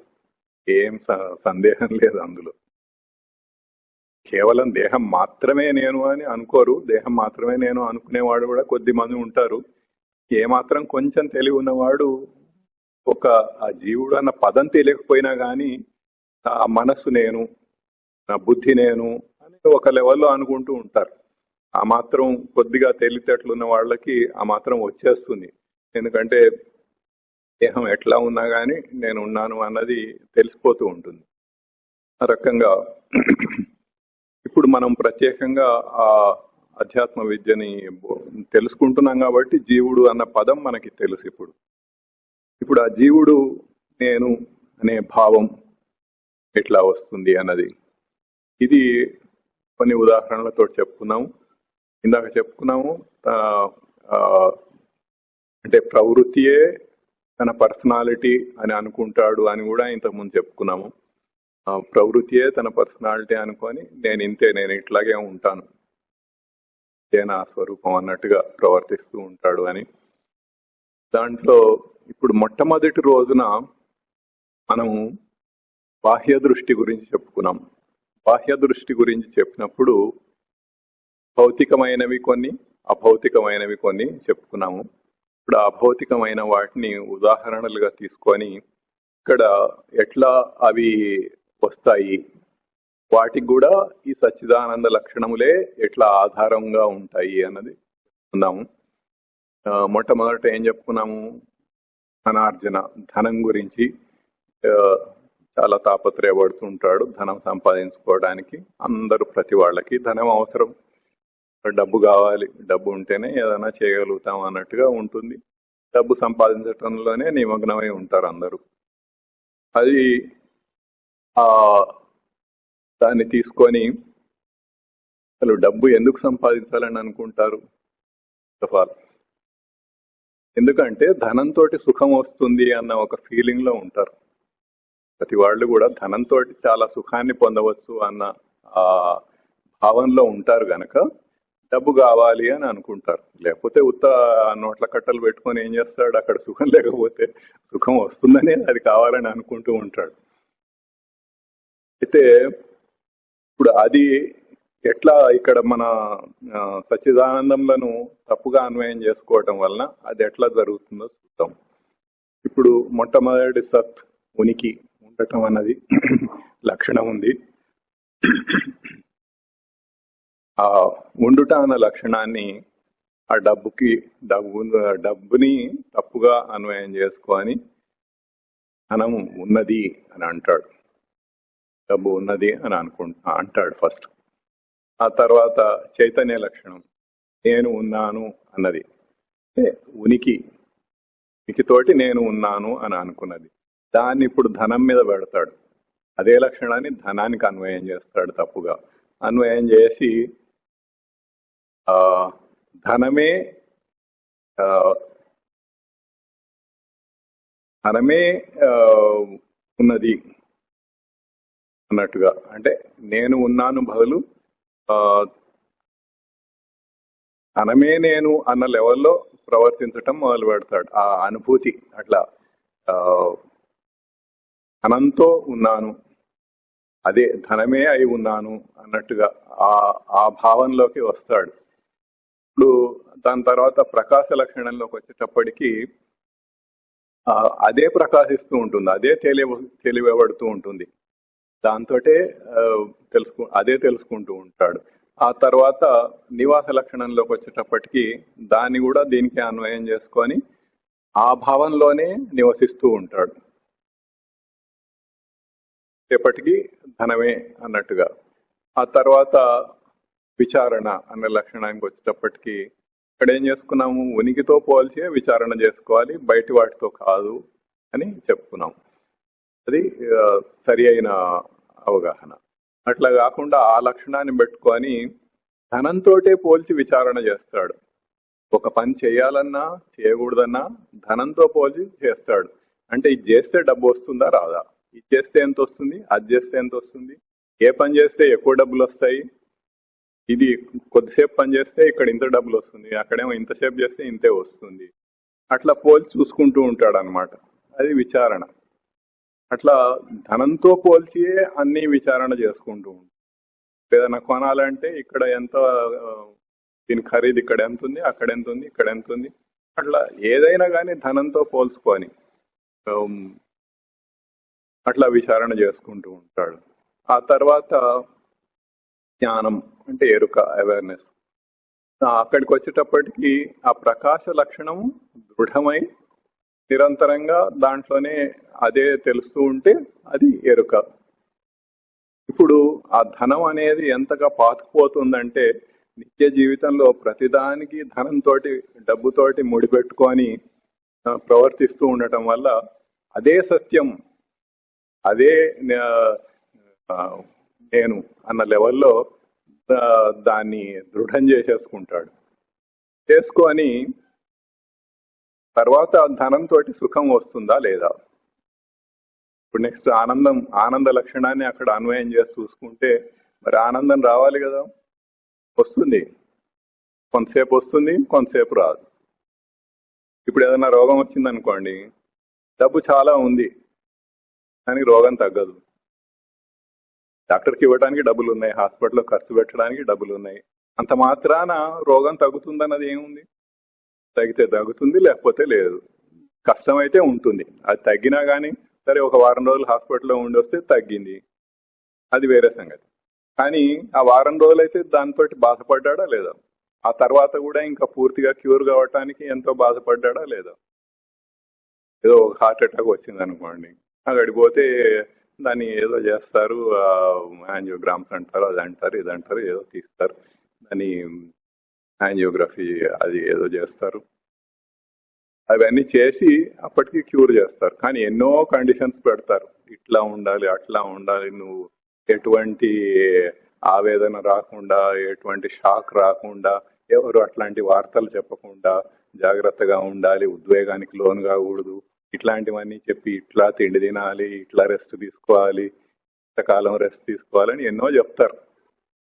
ఏం సందేహం లేదు అందులో. కేవలం దేహం మాత్రమే నేను అని అనుకోరు. దేహం మాత్రమే నేను అనుకునేవాడు కూడా కొద్ది మంది ఉంటారు. ఏమాత్రం కొంచెం తెలివి ఉన్నవాడు ఆ జీవుడు అన్న పదం తెలియకపోయినా కానీ ఆ మనస్సు నేను, నా బుద్ధి నేను అని ఒక లెవెల్లో అనుకుంటూ ఉంటారు. ఆ మాత్రం కొద్దిగా తెలివితేటలున్న వాళ్ళకి ఆ మాత్రం వచ్చేస్తుంది. ఎందుకంటే దేహం ఎట్లా ఉన్నా కానీ నేను ఉన్నాను అన్నది తెలిసిపోతూ ఉంటుంది. ఆ రకంగా ఇప్పుడు మనం ప్రత్యేకంగా ఆ అధ్యాత్మ విద్యని తెలుసుకుంటున్నాం కాబట్టి జీవుడు అన్న పదం మనకి తెలుసు. ఇప్పుడు ఆ జీవుడు నేను అనే భావం ఎట్లా వస్తుంది అన్నది ఇది కొన్ని ఉదాహరణలతో చెప్పుకున్నాము. ఇందాక చెప్పుకున్నాము అంటే ప్రవృత్తియే తన పర్సనాలిటీ అని అనుకుంటాడు అని కూడా ఇంతకుముందు చెప్పుకున్నాము. ప్రవృత్తియే తన పర్సనాలిటీ అనుకొని నేను ఇట్లాగే ఉంటాను, ఇదే నా స్వరూపం అన్నట్టుగా ప్రవర్తిస్తూ ఉంటాడు అని. దాంట్లో ఇప్పుడు మొట్టమొదటి రోజున మనము బాహ్య దృష్టి గురించి చెప్పుకున్నాం. బాహ్య దృష్టి గురించి చెప్పినప్పుడు భౌతికమైనవి కొన్ని, అభౌతికమైనవి కొన్ని చెప్పుకున్నాము. ఇప్పుడు అభౌతికమైన వాటిని ఉదాహరణలుగా తీసుకొని ఇక్కడ ఎట్లా అవి వస్తాయి, వాటికి కూడా ఈ సచ్చిదానంద లక్షణములే ఎట్లా ఆధారంగా ఉంటాయి అన్నది చెప్పుకున్నాము. మొట్టమొదట ఏం చెప్పుకున్నాము? ధనార్జన, ధనం గురించి చాలా తాపత్రయపడుతుంటాడు. ధనం సంపాదించుకోవడానికి అందరూ, ప్రతి వాళ్ళకి ధనం అవసరం, డబ్బు కావాలి, డబ్బు ఉంటేనే ఏదైనా చేయగలుగుతాం అన్నట్టుగా ఉంటుంది. డబ్బు సంపాదించటంలోనే నిమగ్నమై ఉంటారు అందరూ. అది దాన్ని తీసుకొని అసలు డబ్బు ఎందుకు సంపాదించాలని అనుకుంటారు? ఎందుకంటే ధనంతో సుఖం వస్తుంది అన్న ఒక ఫీలింగ్ లో ఉంటారు. ప్రతి వాళ్ళు కూడా ధనంతో చాలా సుఖాన్ని పొందవచ్చు అన్న భావనలో ఉంటారు గనక డబ్బు కావాలి అని అనుకుంటారు. లేకపోతే ఉత్త నోట్ల కట్టలు పెట్టుకొని ఏం చేస్తాడు? అక్కడ సుఖం లేకపోతే సుఖం వస్తుందని అది కావాలని అనుకుంటూ ఉంటాడు. అయితే ఇప్పుడు అది ఎట్లా ఇక్కడ మన సచ్చిదానందంలను తప్పుగా అన్వయం చేసుకోవటం వలన అది ఎట్లా జరుగుతుందో చూద్దాం. ఇప్పుడు మొట్టమొదటి సత్, ఉనికి ఉండటం అన్నది లక్షణం ఉంది. ఆ ఉండుట అన్న లక్షణాన్ని ఆ డబ్బుని తప్పుగా అన్వయం చేసుకొని ధనం ఉన్నది అని అంటాడు. డబ్బు ఉన్నది అని అంటాడు ఫస్ట్. ఆ తర్వాత చైతన్య లక్షణం, నేను ఉన్నాను అన్నది, ఉనికితోటి నేను ఉన్నాను అని అనుకున్నది. దాన్ని ఇప్పుడు ధనం మీద పెడతాడు. అదే లక్షణాన్ని ధనానికి అన్వయం చేస్తాడు తప్పుగా. అన్వయం చేసి ధనమే ఉన్నది అన్నట్టుగా, అంటే నేను ఉన్నాను బదులు ధనమే నేను అన్న లెవెల్లో ప్రవర్తించటం మొదలు పెడతాడు. ఆ అనుభూతి అట్లా ధనంతో ఉన్నాను అదే ధనమే అయి ఉన్నాను అన్నట్టుగా ఆ భావంలోకి వస్తాడు. ఇప్పుడు దాని తర్వాత ప్రకాశ లక్షణంలోకి వచ్చేటప్పటికి అదే ప్రకాశిస్తూ ఉంటుంది, అదే తెలియబడుతూ ఉంటుంది. దాంతోటే అదే తెలుసుకుంటూ ఉంటాడు. ఆ తర్వాత నివాస లక్షణంలోకి వచ్చేటప్పటికి దాన్ని కూడా దీనికి అన్వయం చేసుకొని ఆ భావంలోనే నివసిస్తూ ఉంటాడు. ఎప్పటికీ ధనమే అన్నట్టుగా. ఆ తర్వాత విచారణ అనే లక్షణానికి వచ్చేటప్పటికి ఇక్కడ ఏం చేసుకున్నాము, ఉనికితో పోల్చే విచారణ చేసుకోవాలి, బయటి వాటితో కాదు అని చెప్పుకున్నాం. అది సరి అయిన అవగాహన. అట్లా కాకుండా ఆ లక్షణాన్ని పెట్టుకొని ధనంతోటే పోల్చి విచారణ చేస్తాడు. ఒక పని చేయాలన్నా చేయకూడదన్నా ధనంతో పోల్చి చేస్తాడు. అంటే ఇది చేస్తే డబ్బు వస్తుందా రాదా, ఇది చేస్తే ఎంత వస్తుంది, అది చేస్తే ఎంత వస్తుంది, ఏ పని చేస్తే ఎక్కువ డబ్బులు వస్తాయి, ఇది కొద్దిసేపు పని చేస్తే ఇక్కడ ఇంత డబ్బులు వస్తుంది, అక్కడేమో ఇంతసేపు చేస్తే ఇంతే వస్తుంది. అట్లా పోల్చి చూసుకుంటూ ఉంటాడు అనమాట. అది విచారణ. అట్లా ధనంతో పోల్చి అన్ని విచారణ చేసుకుంటూ ఉంటాడు. ఏదైనా కొనాలంటే ఇక్కడ ఎంత, దీని ఖరీదు ఇక్కడ ఎంత ఉంది, అక్కడ ఎంత ఉంది, ఇక్కడ ఎంత ఉంది, అట్లా ఏదైనా కానీ ధనంతో పోల్చుకొని అట్లా విచారణ చేసుకుంటూ ఉంటాడు. ఆ తర్వాత జ్ఞానం అంటే ఎరుక, అవేర్నెస్. అక్కడికి వచ్చేటప్పటికి ఆ ప్రకాశ లక్షణం దృఢమై నిరంతరంగా దాంట్లోనే అదే తెలుస్తూ ఉంటే అది ఎరుక. ఇప్పుడు ఆ ధనం అనేది ఎంతగా పాతుకుపోతుందంటే నిత్య జీవితంలో ప్రతిదానికి ధనంతో డబ్బుతోటి ముడిపెట్టుకొని ప్రవర్తిస్తూ ఉండటం వల్ల అదే సత్యం, అదే నేను అన్న లెవెల్లో దాన్ని దృఢం చేసేసుకుంటాడు. చేసుకొని తర్వాత ధనంతో సుఖం వస్తుందా లేదా. ఇప్పుడు నెక్స్ట్ ఆనంద లక్షణాన్ని అక్కడ అన్వయం చేసి చూసుకుంటే మరి ఆనందం రావాలి కదా, వస్తుంది, కొంతసేపు వస్తుంది, కొంతసేపు రాదు. ఇప్పుడు ఏదైనా రోగం వచ్చిందనుకోండి, డబ్బు చాలా ఉంది కానీ రోగం తగ్గదు. డాక్టర్కి ఇవ్వడానికి డబ్బులు ఉన్నాయి, హాస్పిటల్లో ఖర్చు పెట్టడానికి డబ్బులు ఉన్నాయి. అంత మాత్రాన రోగం తగ్గుతుందన్నది ఏముంది? తగ్గితే తగ్గుతుంది, లేకపోతే లేదు. కష్టమైతే ఉంటుంది. అది తగ్గినా కానీ సరే ఒక వారం రోజులు హాస్పిటల్లో ఉండి వస్తే తగ్గింది, అది వేరే సంగతి. కానీ ఆ వారం రోజులైతే దాంతో బాధపడ్డా లేదా, ఆ తర్వాత కూడా ఇంకా పూర్తిగా క్యూర్ కావటానికి ఎంతో బాధపడ్డా లేదా. ఏదో ఒక హార్ట్ అటాక్ వచ్చింది అనుకోండి, అక్కడికి పోతే దాన్ని ఏదో చేస్తారు, యాంజియోగ్రామ్స్ అంటారు, అది అంటారు, ఇది అంటారు, ఏదో తీస్తారు, దాన్ని యాంజియోగ్రఫీ అది ఏదో చేస్తారు. అవన్నీ చేసి అప్పటికి క్యూర్ చేస్తారు. కానీ ఎన్నో కండిషన్స్ పెడతారు, ఇట్లా ఉండాలి, అట్లా ఉండాలి, నువ్వు ఎటువంటి ఆవేదన రాకుండా, ఎటువంటి షాక్ రాకుండా, ఎవరు అట్లాంటి వార్తలు చెప్పకుండా జాగ్రత్తగా ఉండాలి, ఉద్వేగానికి లోను కాకూడదు, ఇట్లాంటివన్నీ చెప్పి ఇట్లా తిండి తినాలి, ఇట్లా రెస్ట్ తీసుకోవాలి, ఇంతకాలం రెస్ట్ తీసుకోవాలని ఎన్నో చెప్తారు.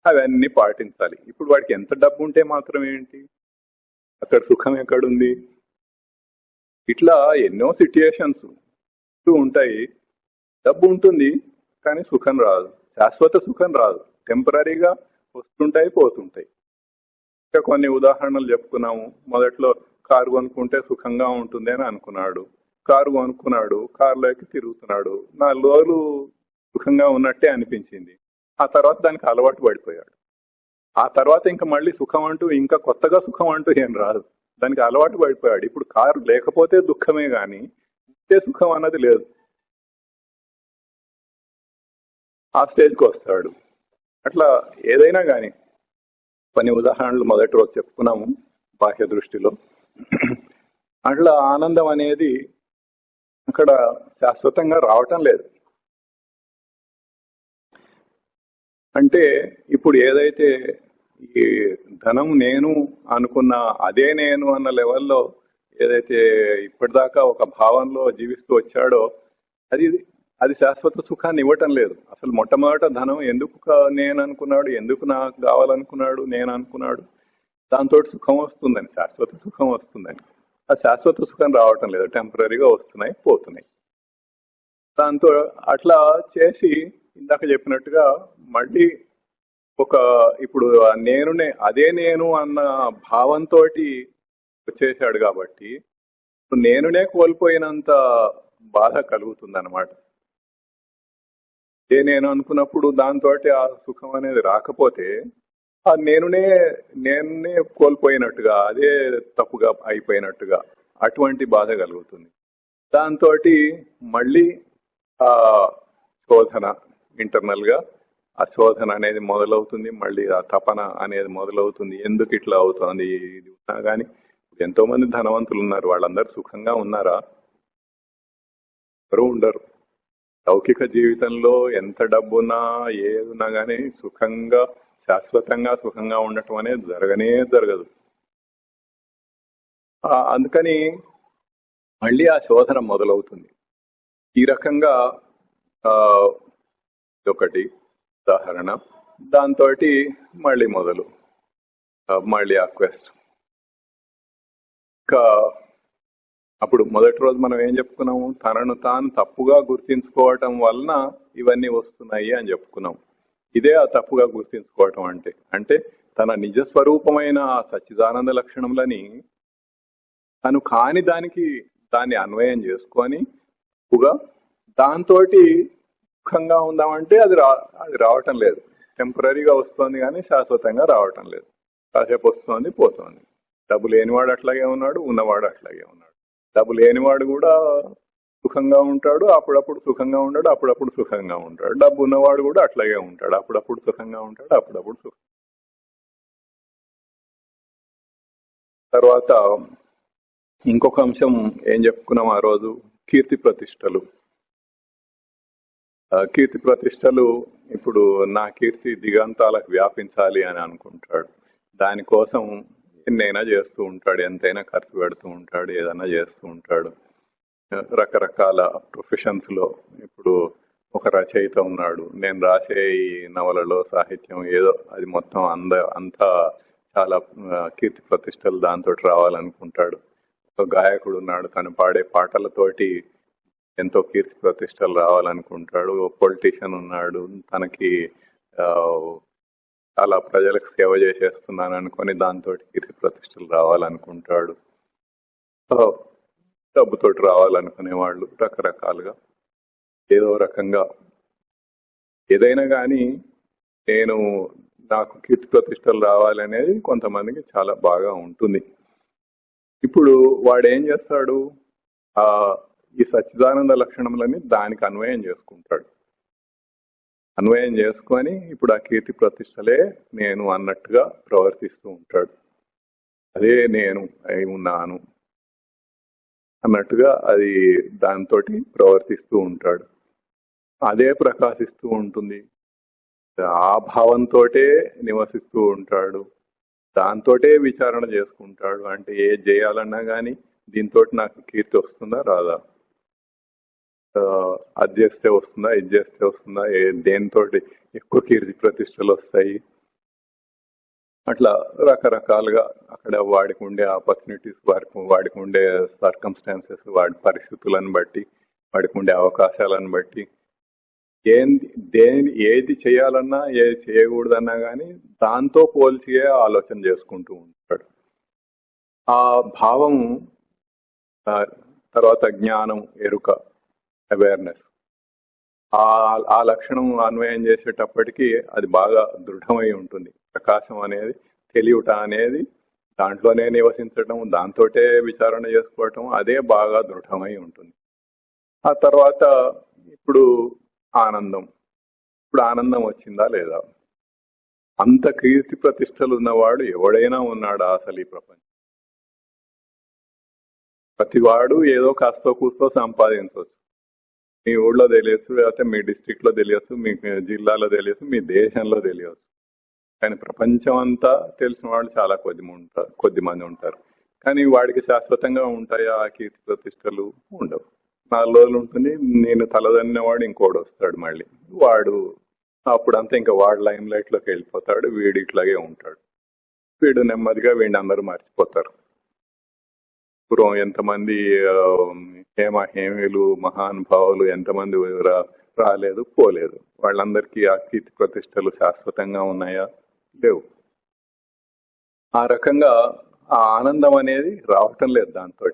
అవన్నీ పాటించాలి. ఇప్పుడు వాడికి ఎంత డబ్బు ఉంటే మాత్రం ఏంటి, అక్కడ సుఖం ఎక్కడుంది? ఇట్లా ఎన్నో సిట్యుయేషన్స్ ఉంటాయి. డబ్బు ఉంటుంది కానీ సుఖం రాదు, శాశ్వత సుఖం రాదు, టెంపరీగా వస్తుంటాయి, పోతుంటాయి. ఇంకా కొన్ని ఉదాహరణలు చెప్పుకున్నాము. మొదట్లో కారు కొనుక్కుంటే సుఖంగా ఉంటుంది అని అనుకున్నాడు, కారు కొనుక్కున్నాడు, కారులోకి తిరుగుతున్నాడు, 4 రోజులు సుఖంగా ఉన్నట్టే అనిపించింది. ఆ తర్వాత దానికి అలవాటు పడిపోయాడు. ఆ తర్వాత ఇంకా మళ్ళీ సుఖం అంటూ, ఇంకా కొత్తగా సుఖం అంటూ ఏం రాదు, దానికి అలవాటు పడిపోయాడు. ఇప్పుడు కారు లేకపోతే దుఃఖమే కానీ ఉంటే సుఖం అన్నది లేదు. ఆ స్టేజ్కి వస్తాడు. అట్లా ఏదైనా కానీ కొన్ని ఉదాహరణలు మొదటి రోజు చెప్పుకున్నాము బాహ్య దృష్టిలో. అట్లా ఆనందం అనేది అక్కడ శాశ్వతంగా రావటం లేదు. అంటే ఇప్పుడు ఏదైతే ఈ ధనం నేను అనుకున్న అదే నేను అన్న లెవెల్లో ఏదైతే ఇప్పటిదాకా ఒక భావంలో జీవిస్తూ వచ్చాడో అది శాశ్వత సుఖాన్ని ఇవ్వటం లేదు. అసలు మొట్టమొదట ధనం ఎందుకు నేను అనుకున్నాడు, ఎందుకు నాకు కావాలనుకున్నాడు, నేను అనుకున్నాడు, దాంతో సుఖం వస్తుందని, శాశ్వత సుఖం వస్తుందని. ఆ శాశ్వత సుఖం రావటం లేదు, టెంపరీగా వస్తున్నాయి, పోతున్నాయి. దాంతో అట్లా చేసి ఇందాక చెప్పినట్టుగా మళ్ళీ ఒక ఇప్పుడు అదే నేను అన్న భావంతో వచ్చేసాడు కాబట్టి నేనునే కోల్పోయినంత బాధ కలుగుతుంది అనమాట. అదే నేను అనుకున్నప్పుడు దాంతో ఆ సుఖం అనేది రాకపోతే ఆ నేనే కోల్పోయినట్టుగా, అదే తప్పుగా అయిపోయినట్టుగా అటువంటి బాధ కలుగుతుంది. దాంతో మళ్ళీ ఆ శోధన, ఇంటర్నల్ గా ఆ శోధన అనేది మొదలవుతుంది. మళ్ళీ ఆ తపన అనేది మొదలవుతుంది. ఎందుకు ఇట్లా అవుతుంది ఇది ఉన్నా కానీ ఎంతో మంది ధనవంతులు ఉన్నారు, వాళ్ళందరూ సుఖంగా ఉన్నారా? ఎవరు ఉండరు. లౌకిక జీవితంలో ఎంత డబ్బున్నా ఏదున్నా కానీ సుఖంగా, శాశ్వతంగా సుఖంగా ఉండటం అనేది జరగదు. అందుకని మళ్ళీ ఆ శోధన మొదలవుతుంది. ఈ రకంగా ఒకటి ఉదాహరణ. దాంతో మళ్ళీ మొదలు, మళ్ళీ ఆ క్వెస్ట్. ఇంకా అప్పుడు మొదటి రోజు మనం ఏం చెప్పుకున్నాము? తనను తాను తప్పుగా గుర్తించుకోవటం వలన ఇవన్నీ వస్తున్నాయి అని చెప్పుకున్నాం. ఇదే ఆ తప్పుగా గుర్తించుకోవటం అంటే తన నిజస్వరూపమైన సచ్చిదానంద లక్షణములని తను కాని దాన్ని అన్వయం చేసుకొని తప్పుగా దాంతో సుఖంగా ఉందామంటే అది రావటం లేదు. టెంపరీగా వస్తుంది కానీ శాశ్వతంగా రావటం లేదు. కాసేపు వస్తుంది, పోతుంది. డబ్బు లేనివాడు అట్లాగే ఉన్నాడు, ఉన్నవాడు అట్లాగే ఉన్నాడు. డబ్బు లేనివాడు కూడా సుఖంగా ఉంటాడు, అప్పుడప్పుడు సుఖంగా ఉంటాడు, అప్పుడప్పుడు సుఖంగా ఉంటాడు. డబ్బు ఉన్నవాడు కూడా అట్లాగే ఉంటాడు, అప్పుడప్పుడు సుఖంగా ఉంటాడు, అప్పుడప్పుడు సుఖం. తర్వాత ఇంకొక అంశం ఏం చెప్పుకున్నాం ఆ రోజు? కీర్తి ప్రతిష్టలు. కీర్తి ప్రతిష్టలు ఇప్పుడు నా కీర్తి దిగంతాలకు వ్యాపించాలి అని అనుకుంటాడు. దానికోసం ఎన్నైనా చేస్తూ ఉంటాడు, ఎంతైనా ఖర్చు పెడుతూ ఉంటాడు, ఏదైనా చేస్తూ ఉంటాడు. రకరకాల ప్రొఫెషన్స్ లో ఇప్పుడు ఒక రచయిత ఉన్నాడు, నేను రాసే ఈ నవలలో సాహిత్యం ఏదో అది మొత్తం అంతా చాలా కీర్తి ప్రతిష్టలు దాంతో రావాలనుకుంటాడు. ఒక గాయకుడు ఉన్నాడు, తను పాడే పాటలతోటి ఎంతో కీర్తి ప్రతిష్టలు రావాలనుకుంటాడు. పొలిటీషియన్ ఉన్నాడు, తనకి చాలా ప్రజలకు సేవ చేసేస్తున్నాను అనుకొని దాంతో కీర్తి ప్రతిష్టలు రావాలనుకుంటాడు. డబ్బుతోటి రావాలనుకునే వాళ్ళు రకరకాలుగా ఏదో రకంగా ఏదైనా కానీ నాకు కీర్తి ప్రతిష్టలు రావాలనేది కొంతమందికి చాలా బాగా ఉంటుంది. ఇప్పుడు వాడు ఏం చేస్తాడు? ఈ సచ్చిదానంద లక్షణములని దానికి అన్వయం చేసుకుంటాడు. అన్వయం చేసుకొని ఇప్పుడు ఆ కీర్తి ప్రతిష్టలే నేను అన్నట్టుగా ప్రవర్తిస్తూ ఉంటాడు. అదే నేను అయి ఉన్నాను అన్నట్టుగా అది దాంతో ప్రవర్తిస్తూ ఉంటాడు. అదే ప్రకాశిస్తూ ఉంటుంది, ఆ భావంతోటే నివసిస్తూ ఉంటాడు, దాంతోటే విచారణ చేసుకుంటాడు. అంటే ఏది చేయాలన్నా కానీ దీంతో నాకు కీర్తి వస్తుందా రాదా, అది చేస్తే వస్తుందా, ఇది చేస్తే వస్తుందా, దేనితో ఎక్కువ కీర్తి ప్రతిష్టలు వస్తాయి, అట్లా రకరకాలుగా అక్కడ వాడికి ఉండే ఆపర్చునిటీస్, వాడికి ఉండే సర్కమ్స్టాన్సెస్, వాడి పరిస్థితులను బట్టి, వాడికి ఉండే అవకాశాలను బట్టి ఏది చేయాలన్నా ఏది చేయకూడదన్నా కానీ దాంతో పోల్చియే ఆలోచన చేసుకుంటూ ఉంటాడు. ఆ భావం తర్వాత జ్ఞానం, ఎరుక, అవేర్నెస్, ఆ లక్షణం అన్వయం చేసేటప్పటికీ అది బాగా దృఢమై ఉంటుంది. ప్రకాశం అనేది, తెలియట అనేది, దాంట్లోనే నివసించడం, దాంతోటే విచారణ చేసుకోవటం, అదే బాగా దృఢమై ఉంటుంది. ఆ తర్వాత ఇప్పుడు ఆనందం. ఇప్పుడు ఆనందం వచ్చిందా లేదా? అంత కీర్తి ప్రతిష్టలు ఉన్నవాడు ఎవడైనా ఉన్నాడా అసలు ఈ ప్రపంచం? ప్రతివాడు ఏదో కాస్తో కూస్తో సంపాదించవచ్చు. మీ ఊళ్ళో తెలియచ్చు, లేకపోతే మీ డిస్ట్రిక్ట్ లో తెలియచ్చు, మీ జిల్లాలో తెలియచ్చు, మీ దేశంలో తెలియచ్చు. కానీ ప్రపంచం అంతా తెలిసిన వాళ్ళు చాలా కొద్ది మంది ఉంటారు. కానీ వాడికి శాశ్వతంగా ఉంటాయా ఆ కీర్తి ప్రతిష్టలు? ఉండవు. 4 రోజులు ఉంటుంది, నేను తలదన్నేవాడు ఇంకోడు వస్తాడు, మళ్ళీ వాడు అప్పుడంతా ఇంకా వాడు లైమ్ లైట్ లోకి వెళ్ళిపోతాడు, వీడు ఇట్లాగే ఉంటాడు. వీడు నెమ్మదిగా వీడిని అందరూ మర్చిపోతారు. పూర్వం ఎంతమంది హేమీలు, మహానుభావులు, ఎంతమంది రాలేదు, పోలేదు. వాళ్ళందరికీ ఆ కీర్తి ప్రతిష్టలు శాశ్వతంగా ఉన్నాయా? లేవు. ఆ రకంగా ఆ ఆనందం అనేది రావటం లేదు. దాంతో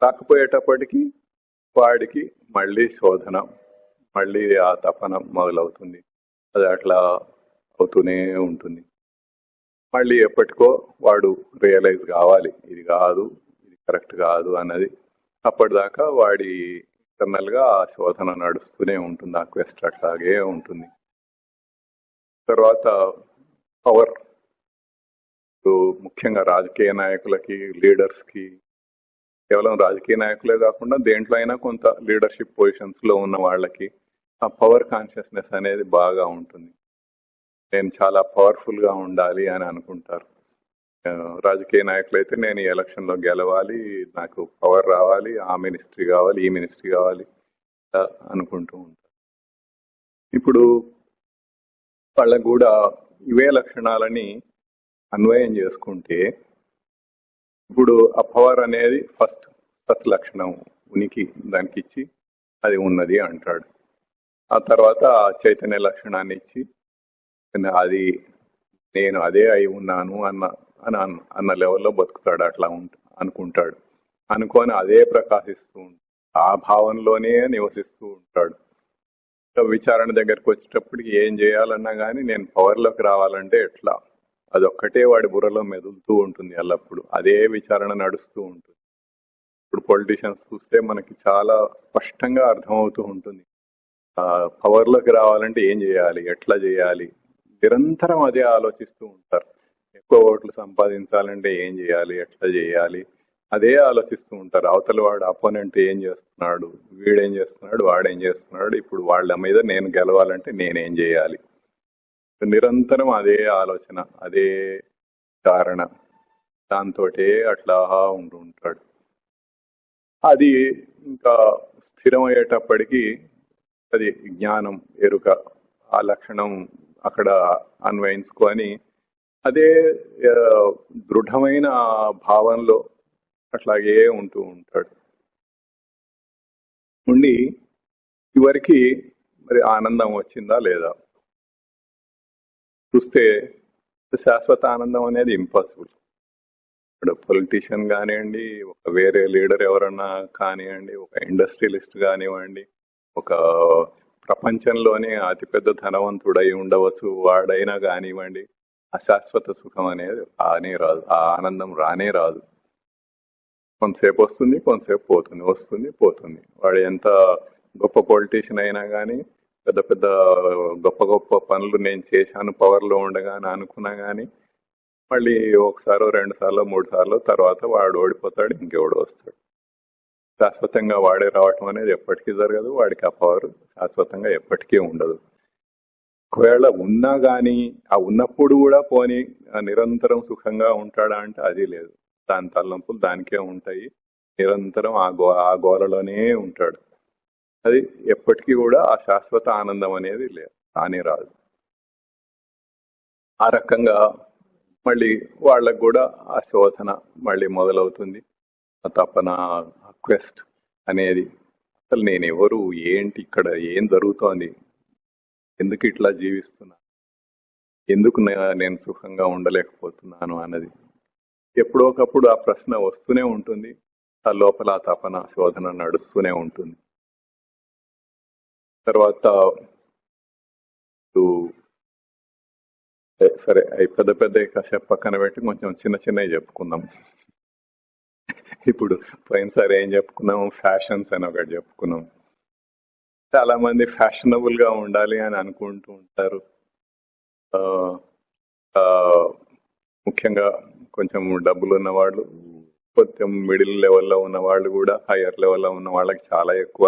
రాకపోయేటప్పటికీ వాడికి మళ్ళీ శోధన, మళ్ళీ ఆ తపన మొదలవుతుంది. అది అట్లా అవుతూనే ఉంటుంది. మళ్ళీ ఎప్పటికో వాడు రియలైజ్ కావాలి, ఇది కాదు, ఇది కరెక్ట్ కాదు అన్నది. అప్పటిదాకా వాడి ఇంటర్నల్ గా ఆ శోధన నడుస్తూనే ఉంటుంది, ఆ క్వెస్ట్ అట్లాగే ఉంటుంది. తర్వాత పవర్, ముఖ్యంగా రాజకీయ నాయకులకి, లీడర్స్ కి, కేవలం రాజకీయ నాయకులే కాకుండా దేంట్లో అయినా కొంత లీడర్షిప్ పొజిషన్స్ లో ఉన్న వాళ్ళకి ఆ పవర్ కాన్షియస్నెస్ అనేది బాగా ఉంటుంది. నేను చాలా పవర్ఫుల్ గా ఉండాలి అని అనుకుంటారు. రాజకీయ నాయకులు అయితే నేను ఈ ఎలక్షన్ లో గెలవాలి, నాకు పవర్ రావాలి, ఆ మినిస్ట్రీ కావాలి, ఈ మినిస్ట్రీ కావాలి అనుకుంటూ ఉంటారు. ఇప్పుడు వాళ్ళకు కూడా ఇవే లక్షణాలని అన్వయం చేసుకుంటే, ఇప్పుడు ఆ పవర్ అనేది ఫస్ట్ సత్ లక్షణం, ఉనికి దానికి ఇచ్చి అది ఉన్నది అంటాడు. ఆ తర్వాత చైతన్య లక్షణాన్ని ఇచ్చి అది నేను అదే అయి ఉన్నాను అన్న లెవెల్లో బతుకుతాడు. అట్లా అనుకుంటాడు. అనుకొని అదే ప్రకాశిస్తూ ఉంటాడు, ఆ భావంలోనే నివసిస్తూ ఉంటాడు. విచారణ దగ్గరకు వచ్చేటప్పటికి ఏం చేయాలన్నా కానీ నేను పవర్లోకి రావాలంటే ఎట్లా, అదొక్కటే వాడి బుర్రలో మెదులుతూ ఉంటుంది ఎల్లప్పుడు. అదే విచారణ నడుస్తూ ఉంటుంది. ఇప్పుడు పొలిటీషియన్స్ చూస్తే మనకి చాలా స్పష్టంగా అర్థమవుతూ ఉంటుంది. పవర్లోకి రావాలంటే ఏం చేయాలి, ఎట్లా చేయాలి, నిరంతరం అదే ఆలోచిస్తూ ఉంటారు. ఎక్కువ ఓట్లు సంపాదించాలంటే ఏం చేయాలి, ఎట్లా చేయాలి, అదే ఆలోచిస్తూ ఉంటారు. అవతల వాడు అపోనెంట్ ఏం చేస్తున్నాడు, వీడేం చేస్తున్నాడు, వాడేం చేస్తున్నాడు, ఇప్పుడు వాళ్ళ మీద నేను గెలవాలంటే నేనేం చేయాలి, నిరంతరం అదే ఆలోచన, అదే కారణ, దాంతో అట్లా ఉంటూ ఉంటాడు. అది ఇంకా స్థిరమయ్యేటప్పటికీ అది జ్ఞానం, ఎరుక, ఆ లక్షణం అక్కడ అన్వయించుకొని అదే దృఢమైన భావంలో అట్లాగే ఉంటూ ఉంటాడు. ఉండి చివరికి మరి ఆనందం వచ్చిందా లేదా చూస్తే శాశ్వత ఆనందం అనేది ఇంపాసిబుల్. ఇప్పుడు పొలిటీషియన్ కానివ్వండి, ఒక వేరే లీడర్ ఎవరన్నా కానివ్వండి, ఒక ఇండస్ట్రియలిస్ట్ కానివ్వండి, ఒక ప్రపంచంలోనే అతిపెద్ద ధనవంతుడై ఉండవచ్చు వాడైనా కానివ్వండి, అశాశ్వత సుఖం అనేది రానే రాదు, ఆ ఆనందం రానే రాదు. కొంతసేపు వస్తుంది, కొంతసేపు పోతుంది, వస్తుంది, పోతుంది. వాడు ఎంత గొప్ప పొలిటీషియన్ అయినా కానీ, పెద్ద పెద్ద గొప్ప గొప్ప పనులు నేను చేశాను పవర్లో ఉండగా అని అనుకున్నా కానీ మళ్ళీ ఒకసారో 2 సార్లు 3 సార్లు తర్వాత వాడు ఓడిపోతాడు, ఇంకెవడు వస్తాడు. శాశ్వతంగా వాడే రావటం అనేది ఎప్పటికీ జరగదు. వాడికి ఆ పవర్ శాశ్వతంగా ఎప్పటికీ ఉండదు. ఒకవేళ ఉన్నా కానీ ఆ ఉన్నప్పుడు కూడా పోని నిరంతరం సుఖంగా ఉంటాడా అంటే అది లేదు. దాని తలనొప్పులు దానికే ఉంటాయి. నిరంతరం ఆ గోలలోనే ఉంటాడు. అది ఎప్పటికీ కూడా ఆ శాశ్వత ఆనందం అనేది లేదు, రానే రాదు. ఆ రకంగా మళ్ళీ వాళ్ళకు కూడా ఆ శోధన మళ్ళీ మొదలవుతుంది. ఆ తపన, ఆ క్వెస్ట్ అనేది, అసలు నేను ఎవరు, ఏంటి, ఇక్కడ ఏం జరుగుతోంది, ఎందుకు ఇట్లా జీవిస్తున్నా, ఎందుకు నేను సుఖంగా ఉండలేకపోతున్నాను అన్నది ఎప్పుడోకప్పుడు ఆ ప్రశ్న వస్తూనే ఉంటుంది. ఆ లోపల ఆ తపన, శోధన నడుస్తూనే ఉంటుంది. తర్వాత సరే అవి పెద్ద పెద్ద కాసేపు పక్కన పెట్టి కొంచెం చిన్న చిన్నవి చెప్పుకుందాం. ఇప్పుడు పోయినసారి ఏం చెప్పుకున్నాం, ఫ్యాషన్స్ అని ఒకటి చెప్పుకున్నాం. చాలా మంది ఫ్యాషనబుల్ గా ఉండాలి అని అనుకుంటూ ఉంటారు. ముఖ్యంగా కొంచెం డబ్బులు ఉన్న వాళ్ళు, కొంచెం మిడిల్ లెవెల్లో ఉన్న వాళ్ళు కూడా, హయ్యర్ లెవెల్లో ఉన్న వాళ్ళకి చాలా ఎక్కువ,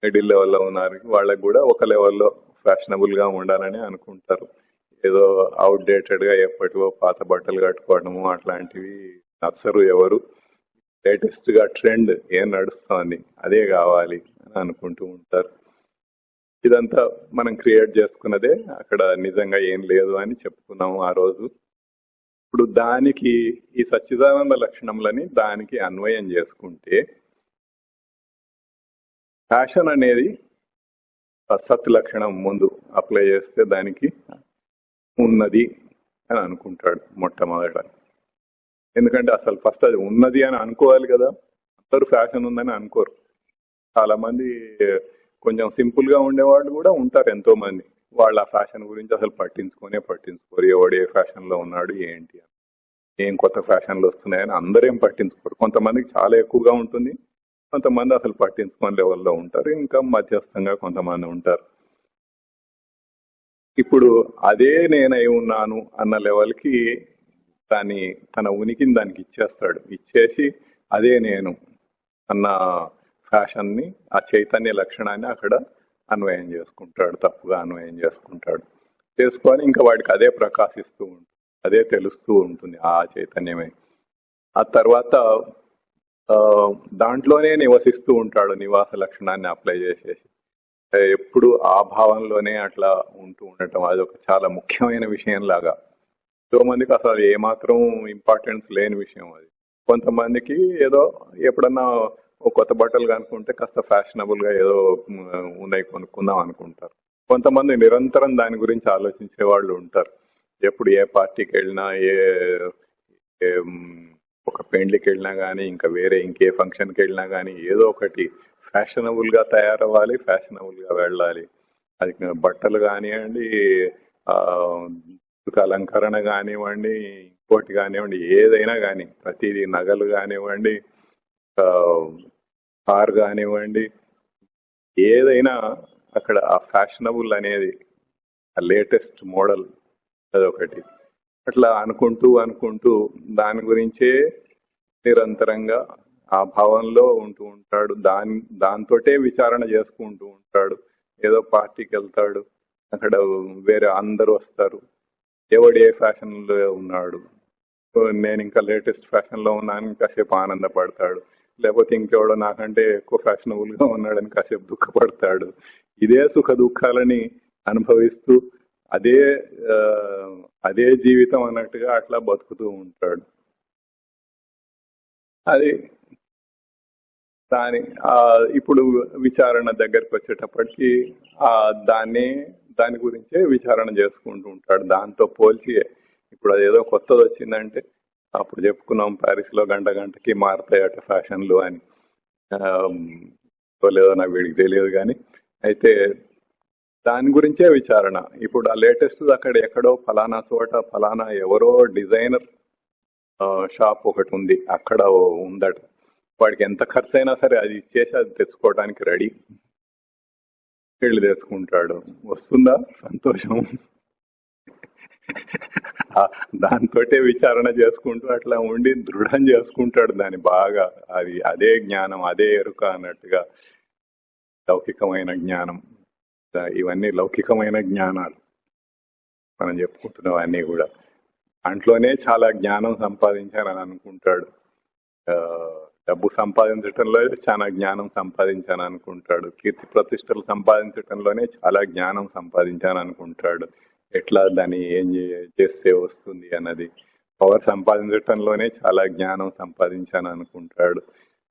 మిడిల్ లెవెల్లో ఉన్న వాళ్ళకి కూడా ఒక లెవెల్లో ఫ్యాషనబుల్ గా ఉండాలని అనుకుంటారు. ఏదో అవుట్ డేటెడ్ గా ఎప్పటివో పాత బట్టలు కట్టుకోవడము అట్లాంటివి నచ్చరు ఎవరు. లేటెస్ట్ గా ట్రెండ్ ఏం నడుస్తోంది అదే కావాలి అని అనుకుంటూ ఉంటారు. ఇదంతా మనం క్రియేట్ చేసుకున్నదే, అక్కడ నిజంగా ఏం లేదు అని చెప్పుకున్నాము ఆ రోజు. ఇప్పుడు దానికి ఈ సచ్చిదానంద లక్షణములని దానికి అన్వయం చేసుకుంటే, ఫ్యాషన్ అనేది సత్ లక్షణం ముందు అప్లై చేస్తే దానికి ఉన్నది అని అనుకుంటాడు మొట్టమొదట. ఎందుకంటే అసలు ఫస్ట్ అది ఉన్నది అని అనుకోవాలి కదా. అందరూ ఫ్యాషన్ ఉందని అనుకోరు. చాలా మంది కొంచెం సింపుల్ గా ఉండేవాళ్ళు కూడా ఉంటారు ఎంతో మంది. వాళ్ళు ఆ ఫ్యాషన్ గురించి అసలు పట్టించుకోరు. ఎవడు ఏ ఫ్యాషన్ లో ఉన్నాడు ఏంటి, ఏం కొత్త ఫ్యాషన్లు వస్తున్నాయని అందరేం పట్టించుకోరు. కొంతమందికి చాలా ఎక్కువగా ఉంటుంది, కొంతమంది అసలు పట్టించుకోని లెవెల్లో ఉంటారు, ఇంకా మధ్యస్థంగా కొంతమంది ఉంటారు. ఇప్పుడు అదే నేనై ఉన్నాను అన్న లెవెల్కి తన ఉనికిని దానికి ఇచ్చేస్తాడు. ఇచ్చేసి అదే నేను అన్న ఫ్యాషన్ని, ఆ చైతన్య లక్షణాన్ని అక్కడ అన్వయం చేసుకుంటాడు, తప్పుగా అన్వయం చేసుకొని ఇంకా వాడికి అదే ప్రకాశిస్తూ ఉంటుంది, అదే తెలుస్తూ ఉంటుంది ఆ చైతన్యమే. ఆ తర్వాత దాంట్లోనే నివసిస్తూ ఉంటాడు, నివాస లక్షణాన్ని అప్లై చేసేసి ఎప్పుడు ఆ భావంలోనే అట్లా ఉంటూ ఉండటం. అది ఒక చాలా ముఖ్యమైన విషయం లాగా. ఎంతో మందికి అసలు ఏమాత్రం ఇంపార్టెన్స్ లేని విషయం అది. కొంతమందికి ఏదో ఎప్పుడన్నా కొత్త బట్టలు కనుక్కుంటే కాస్త ఫ్యాషనబుల్ గా ఏదో ఉన్నాయి కొనుక్కుందాం అనుకుంటారు. కొంతమంది నిరంతరం దాని గురించి ఆలోచించే వాళ్ళు ఉంటారు. ఎప్పుడు ఏ పార్టీకి వెళ్ళినా, ఒక పెండ్లికి వెళ్ళినా కానీ, ఇంకా వేరే ఇంకే ఫంక్షన్కి వెళ్ళినా కానీ ఏదో ఒకటి ఫ్యాషనబుల్ గా తయారవ్వాలి, ఫ్యాషనబుల్ గా వెళ్ళాలి. అది బట్టలు కానివ్వండి, అలంకరణ కానివ్వండి, ఇంకోటి కానివ్వండి, ఏదైనా కానీ ప్రతిదీ, నగలు కానివ్వండి, కార్ కానివ్వండి, ఏదైనా అక్కడ ఆ ఫ్యాషనబుల్ అనేది ఆ లేటెస్ట్ మోడల్ అదొకటి. అట్లా అనుకుంటూ దాని గురించే నిరంతరంగా ఆ భావంలో ఉంటూ ఉంటాడు. దాంతోటే విచారణ చేసుకుంటూ ఉంటాడు. ఏదో పార్టీకి వెళ్తాడు, అక్కడ వేరే అందరూ వస్తారు, ఎవడు ఏ ఫ్యాషన్ లో ఉన్నాడు, నేను ఇంకా లేటెస్ట్ ఫ్యాషన్ లో ఉన్నాను కాసేపు ఆనందపడతాడు. లేకపోతే ఇంకెవడో నాకంటే ఎక్కువ ఫ్యాషనబుల్ గా ఉన్నాడని కాసేపు దుఃఖపడతాడు. ఇదే సుఖ దుఃఖాలని అనుభవిస్తూ అదే జీవితం అన్నట్టుగా అట్లా బతుకుతూ ఉంటాడు. అది ఇప్పుడు విచారణ దగ్గరికి వచ్చేటప్పటికి దాని గురించే విచారణ చేసుకుంటూ ఉంటాడు. దాంతో పోల్చి ఇప్పుడు అదేదో కొత్తది వచ్చిందంటే, అప్పుడు చెప్పుకున్నాం ప్యారిస్ లో గంటకి మారుతాయట ఫ్యాషన్లు అని, లేదో నాకు వీడికి తెలియదు కానీ, అయితే దాని గురించే విచారణ. ఇప్పుడు ఆ లేటెస్ట్ అక్కడ ఎక్కడో ఫలానా చోట ఫలానా ఎవరో డిజైనర్ షాప్ ఒకటి ఉంది, అక్కడ ఉందట. వాడికి ఎంత ఖర్చు అయినా సరే అది ఇచ్చేసి అది తెచ్చుకోవడానికి రెడీ, వెళ్ళి తెచ్చుకుంటాడు. వస్తుందా సంతోషం? దాంతోటే విచారణ చేసుకుంటూ అట్లా ఉండి దృఢం చేసుకుంటాడు దాన్ని బాగా. అదే జ్ఞానం, అదే ఎరుక అన్నట్టుగా. లౌకికమైన జ్ఞానం, ఇవన్నీ లౌకికమైన జ్ఞానాలు మనం చెప్పుకుంటున్నవన్నీ కూడా. దాంట్లోనే చాలా జ్ఞానం సంపాదించానని అనుకుంటాడు. డబ్బు సంపాదించటంలో చాలా జ్ఞానం సంపాదించాను అనుకుంటాడు. కీర్తి ప్రతిష్టలు సంపాదించటంలోనే చాలా జ్ఞానం సంపాదించాను అనుకుంటాడు. ఎట్లా దాన్ని ఏం చేస్తే వస్తుంది అన్నది. పవర్ సంపాదించటంలోనే చాలా జ్ఞానం సంపాదించాను అనుకుంటాడు.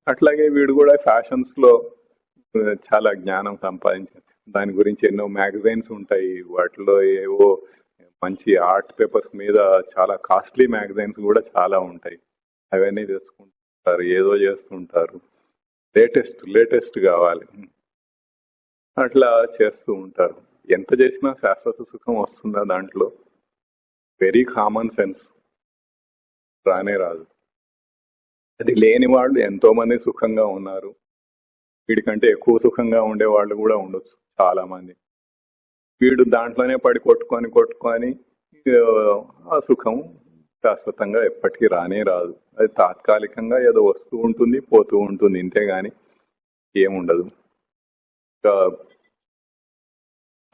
అట్లాగే వీడు కూడా ఫ్యాషన్స్ లో చాలా జ్ఞానం సంపాదించాను. దాని గురించి ఎన్నో మ్యాగజైన్స్ ఉంటాయి, వాటిలో ఏవో మంచి ఆర్ట్ పేపర్స్ మీద చాలా కాస్ట్లీ మ్యాగజైన్స్ కూడా చాలా ఉంటాయి. అవన్నీ తెచ్చుకుంటారు, ఏదో చేస్తుంటారు, లేటెస్ట్ కావాలి, అట్లా చేస్తూ ఉంటారు. ఎంత చేసినా శాశ్వత సుఖం వస్తుందా దాంట్లో? వెరీ కామన్ సెన్స్, రానే రాదు. అది లేని వాళ్ళు ఎంతో మంది సుఖంగా ఉన్నారు. వీడికంటే ఎక్కువ సుఖంగా ఉండే వాళ్ళు కూడా ఉండొచ్చు చాలా మంది. వీడు దాంట్లోనే పడి కొట్టుకొని ఆ సుఖం శాశ్వతంగా ఎప్పటికీ రానే రాదు. అది తాత్కాలికంగా ఏదో వస్తూ ఉంటుంది, పోతూ ఉంటుంది, ఇంతేగాని ఏముండదు.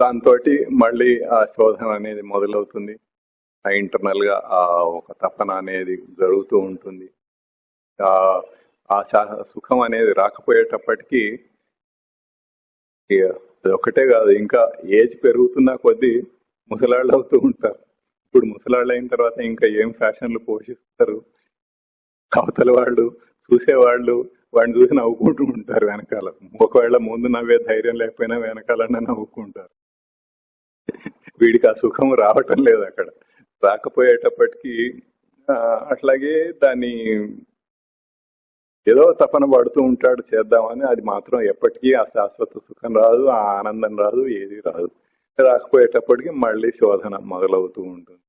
దాంతో మళ్ళీ ఆ శోధన అనేది మొదలవుతుంది. ఇంటర్నల్ గా ఒక తపన అనేది జరుగుతూ ఉంటుంది. ఆ సుఖం అనేది రాకపోయేటప్పటికీ ఒకటే కాదు, ఇంకా ఏజ్ పెరుగుతున్న కొద్దీ ముసలాళ్ళు అవుతూ ఉంటారు. ఇప్పుడు ముసలాళ్ళు అయిన తర్వాత ఇంకా ఏం ఫ్యాషన్లు పోషిస్తారు అవతల వాళ్ళు, చూసేవాళ్ళు వాడిని చూసి నవ్వుకుంటూ ఉంటారు వెనకాల. ఒకవేళ ముందు నవ్వే ధైర్యం లేకపోయినా వెనకాలన్నా నవ్వుకుంటారు. వీడికి ఆ సుఖం రావటం లేదు అక్కడ. రాకపోయేటప్పటికీ అట్లాగే దాన్ని ఏదో తపన పడుతూ ఉంటాడు చేద్దామని. అది మాత్రం ఎప్పటికీ ఆ శాశ్వత సుఖం రాదు, ఆ ఆనందం రాదు, ఏది రాదు. రాకపోయేటప్పటికి మళ్ళీ శోధన మొదలవుతూ ఉంటుంది.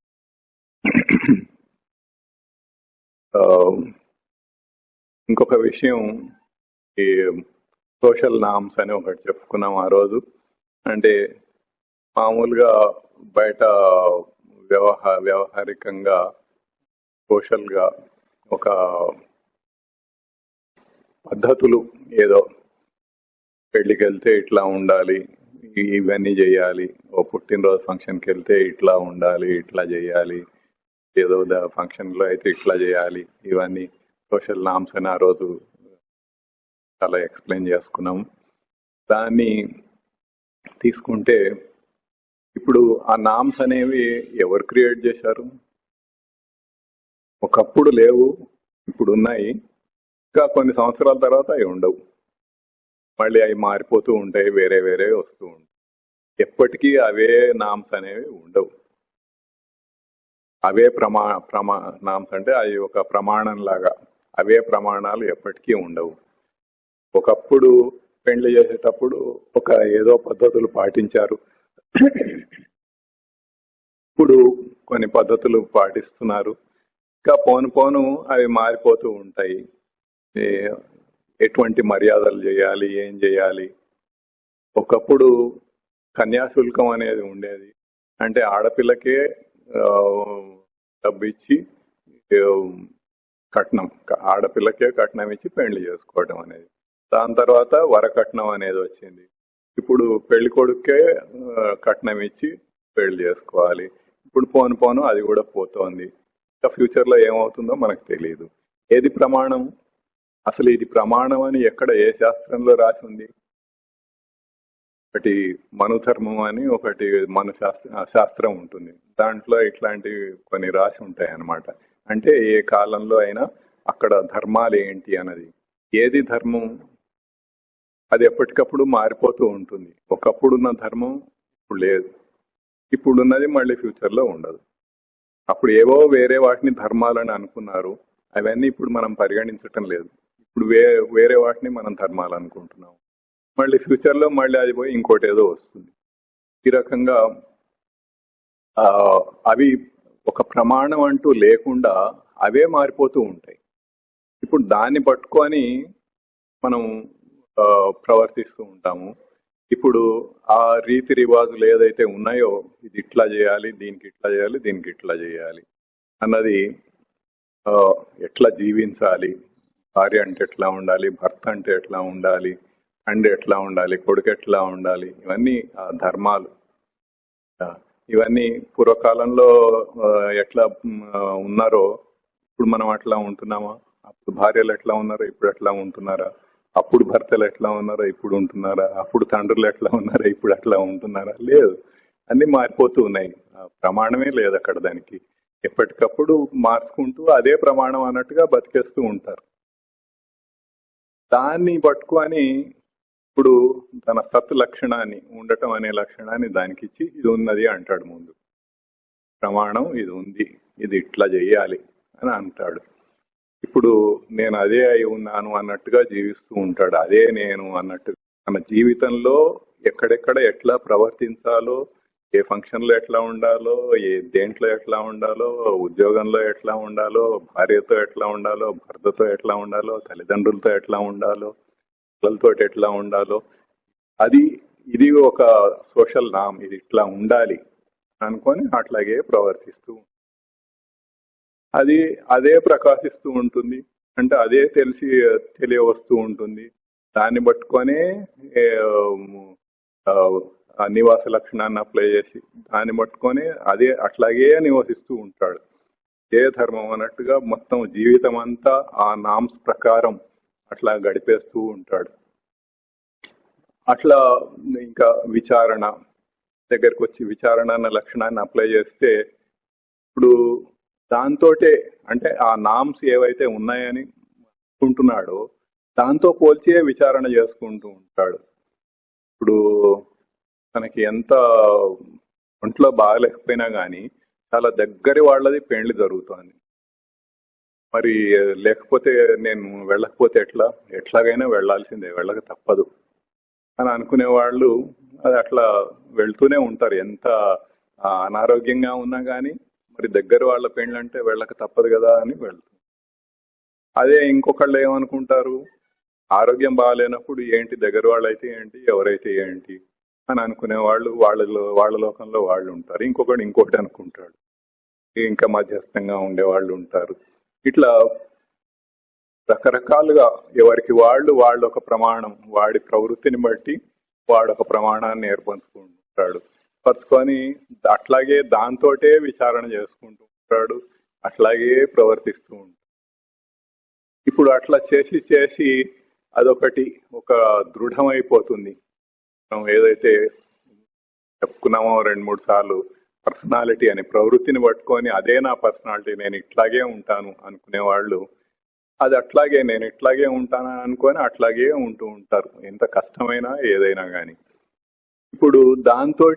ఇంకొక విషయం, ఈ సోషల్ నామ్స్ అని ఒకటి చెప్పుకున్నాం ఆ రోజు. అంటే మామూలుగా బయట వ్యవహారికంగా సోషల్గా ఒక పద్ధతులు, ఏదో పెళ్లికి వెళ్తే ఇట్లా ఉండాలి, ఇవన్నీ చేయాలి, ఓ పుట్టినరోజు ఫంక్షన్కి వెళ్తే ఇట్లా ఉండాలి, ఇట్లా చేయాలి, ఏదో ఫంక్షన్లో అయితే ఇట్లా చేయాలి, ఇవన్నీ సోషల్ నామ్స్ అని ఆ రోజు చాలా ఎక్స్ప్లెయిన్ చేసుకున్నాం. దాన్ని తీసుకుంటే ఇప్పుడు ఆ నామ్స్ అనేవి ఎవరు క్రియేట్ చేశారు? ఒకప్పుడు లేవు, ఇప్పుడు ఉన్నాయి. ఇంకా కొన్ని సంవత్సరాల తర్వాత అవి ఉండవు, మళ్ళీ అవి మారిపోతూ ఉంటాయి, వేరే వేరే వస్తూ ఉంటాయి. ఎప్పటికీ అవే నామ్స్ అనేవి ఉండవు. అవే నామ్స్ అంటే అవి ఒక ప్రమాణం లాగా, అవే ప్రమాణాలు ఎప్పటికీ ఉండవు. ఒకప్పుడు పెళ్లి చేసేటప్పుడు ఒక ఏదో పద్ధతులు పాటించారు, ఇప్పుడు కొన్ని పద్ధతులు పాటిస్తున్నారు. ఇంకా పోను పోను అవి మారిపోతూ ఉంటాయి. ఎటువంటి మర్యాదలు చేయాలి, ఏం చేయాలి. ఒకప్పుడు కన్యాశుల్కం అనేది ఉండేది, అంటే ఆడపిల్లకే డబ్బు ఇచ్చి కట్నం, ఆడపిల్లకే కట్నం ఇచ్చి పెళ్లి చేసుకోవడం అనేది. దాని తర్వాత వరకట్నం అనేది వచ్చింది. ఇప్పుడు పెళ్లి కొడుకే కట్నం ఇచ్చి పెళ్లి చేసుకోవాలి. ఇప్పుడు పోను పోను అది కూడా పోతోంది. ఇంకా ఫ్యూచర్లో ఏమవుతుందో మనకు తెలియదు. ఏది ప్రమాణం? అసలు ఇది ప్రమాణం అని ఎక్కడ, ఏ శాస్త్రంలో రాసి ఉంది? ఒకటి మనుధర్మం అని ఒకటి మను శాస్త్రం ఉంటుంది. దాంట్లో ఇట్లాంటివి కొన్ని రాసి ఉంటాయి అన్నమాట. అంటే ఏ కాలంలో అయినా అక్కడ ధర్మాలు ఏంటి అన్నది, ఏది ధర్మం అది ఎప్పటికప్పుడు మారిపోతూ ఉంటుంది. ఒకప్పుడున్న ధర్మం ఇప్పుడు లేదు, ఇప్పుడున్నది మళ్ళీ ఫ్యూచర్లో ఉండదు. అప్పుడు ఏవో వేరే వాటిని ధర్మాలని అనుకున్నారు, అవన్నీ ఇప్పుడు మనం పరిగణించటం లేదు. ఇప్పుడు వేరే వాటిని మనం ధర్మాలు అనుకుంటున్నాం. మళ్ళీ ఫ్యూచర్లో మళ్ళీ అది పోయి ఇంకోటి ఏదో వస్తుంది. ఈ రకంగా అవి ఒక ప్రమాణం అంటూ లేకుండా అవే మారిపోతూ ఉంటాయి. ఇప్పుడు దాన్ని పట్టుకొని మనం ప్రవర్తిస్తూ ఉంటాము. ఇప్పుడు ఆ రీతి రివాజులు ఏదైతే ఉన్నాయో, ఇది ఇట్లా చేయాలి, దీనికి ఇట్లా చేయాలి, దీనికి ఇట్లా చేయాలి అన్నది, ఎట్లా జీవించాలి, భార్య అంటే ఎట్లా ఉండాలి, భర్త అంటే ఎట్లా ఉండాలి, తండ్రి ఎట్లా ఉండాలి, కొడుకు ఎట్లా ఉండాలి, ఇవన్నీ ధర్మాలు. ఇవన్నీ పూర్వకాలంలో ఎట్లా ఉన్నారో ఇప్పుడు మనం అట్లా ఉంటున్నామా? అప్పుడు భార్యలు ఎట్లా ఉన్నారో ఇప్పుడు ఎట్లా ఉంటున్నారా? అప్పుడు భర్తలు ఎట్లా ఉన్నారో ఇప్పుడు ఉంటున్నారా? అప్పుడు తండ్రులు ఎట్లా ఉన్నారో ఇప్పుడు అట్లా ఉంటున్నారా? లేదు, అన్ని మారిపోతూ ఉన్నాయి. ప్రమాణమే లేదు అక్కడ. దానికి ఎప్పటికప్పుడు మార్చుకుంటూ అదే ప్రమాణం అన్నట్టుగా బతికేస్తూ ఉంటారు. దాన్ని పట్టుకొని ఇప్పుడు తన సత్ లక్షణాన్ని, ఉండటం అనే లక్షణాన్ని దానికి ఇచ్చి ఇది ఉన్నది అంటాడు. ముందు ప్రమాణం ఇది ఉంది, ఇది ఇట్లా చెయ్యాలి అని అంటాడు. ఇప్పుడు నేను అదే అయి ఉన్నాను అన్నట్టుగా జీవిస్తూ ఉంటాడు. అదే నేను అన్నట్టు మన జీవితంలో ఎక్కడెక్కడ ఎట్లా ప్రవర్తించాలో, ఏ ఫంక్షన్లో ఎట్లా ఉండాలో, ఏ దేంట్లో ఎట్లా ఉండాలో, ఉద్యోగంలో ఎట్లా ఉండాలో, భార్యతో ఎట్లా ఉండాలో, భర్తతో ఎట్లా ఉండాలో, తల్లిదండ్రులతో ఎట్లా ఉండాలో, పిల్లలతో ఎట్లా ఉండాలో, ఇది ఒక సోషల్ నామ్. ఇది ఇట్లా ఉండాలి అనుకొని అట్లాగే ప్రవర్తిస్తూ అదే ప్రకాశిస్తూ ఉంటుంది. అంటే అదే తెలియవస్తూ ఉంటుంది. దాన్ని పట్టుకొనే నివాస లక్షణాన్ని అప్లై చేసి దాన్ని పట్టుకొని అట్లాగే నివసిస్తూ ఉంటాడు. ఏ ధర్మం అన్నట్టుగా మొత్తం జీవితం అంతా ఆ నామ్స్ ప్రకారం అట్లా గడిపేస్తూ ఉంటాడు. అట్లా ఇంకా విచారణ దగ్గరకు వచ్చి విచారణ అన్న లక్షణాన్ని అప్లై చేస్తే ఇప్పుడు దాంతోటే, అంటే ఆ నామ్స్ ఏవైతే ఉన్నాయని అనుకుంటున్నాడో దాంతో పోల్చే విచారణ చేసుకుంటూ ఉంటాడు. ఇప్పుడు తనకి ఎంత ఒంట్లో బాగలేకపోయినా కానీ చాలా దగ్గరి వాళ్ళది పెళ్లి జరుగుతోంది. మరి లేకపోతే నేను వెళ్ళకపోతే ఎట్లాగైనా వెళ్ళాల్సిందే, వెళ్ళక తప్పదు అని అనుకునే వాళ్ళు అది అట్లా వెళ్తూనే ఉంటారు. ఎంత అనారోగ్యంగా ఉన్నా కానీ మరి దగ్గర వాళ్ళ పెళ్లి అంటే వెళ్ళక తప్పదు కదా అని వెళ్తారు. అదే ఇంకొకళ్ళు ఏమనుకుంటారు, ఆరోగ్యం బాగాలేనప్పుడు ఏంటి దగ్గర వాళ్ళు అయితే ఏంటి, ఎవరైతే ఏంటి అని అనుకునే వాళ్ళు వాళ్ళ లోకంలో వాళ్ళు ఉంటారు. ఇంకొకటి అనుకుంటాడు, ఇంకా మధ్యస్థంగా ఉండే వాళ్ళు ఉంటారు. ఇట్లా రకరకాలుగా ఎవరికి వాళ్ళ ఒక ప్రమాణం, వాడి ప్రవృత్తిని బట్టి వాడొక ప్రమాణాన్ని ఏర్పరచుకుంటాడు. పరుచుకొని అట్లాగే దాంతోటే విచారణ చేసుకుంటూ ఉంటాడు, అట్లాగే ప్రవర్తిస్తూ ఉంటాడు. ఇప్పుడు అట్లా చేసి అదొకటి ఒక దృఢమైపోతుంది. మనం ఏదైతే చెప్పుకున్నామో 2-3 సార్లు పర్సనాలిటీ అని, ప్రవృత్తిని పట్టుకొని అదే నా పర్సనాలిటీ, నేను ఇట్లాగే ఉంటాను అనుకునే వాళ్ళు అది అట్లాగే నేను ఇట్లాగే ఉంటానని అనుకొని అట్లాగే ఉంటూ ఉంటారు, ఎంత కష్టమైనా ఏదైనా కానీ. ఇప్పుడు దాంతో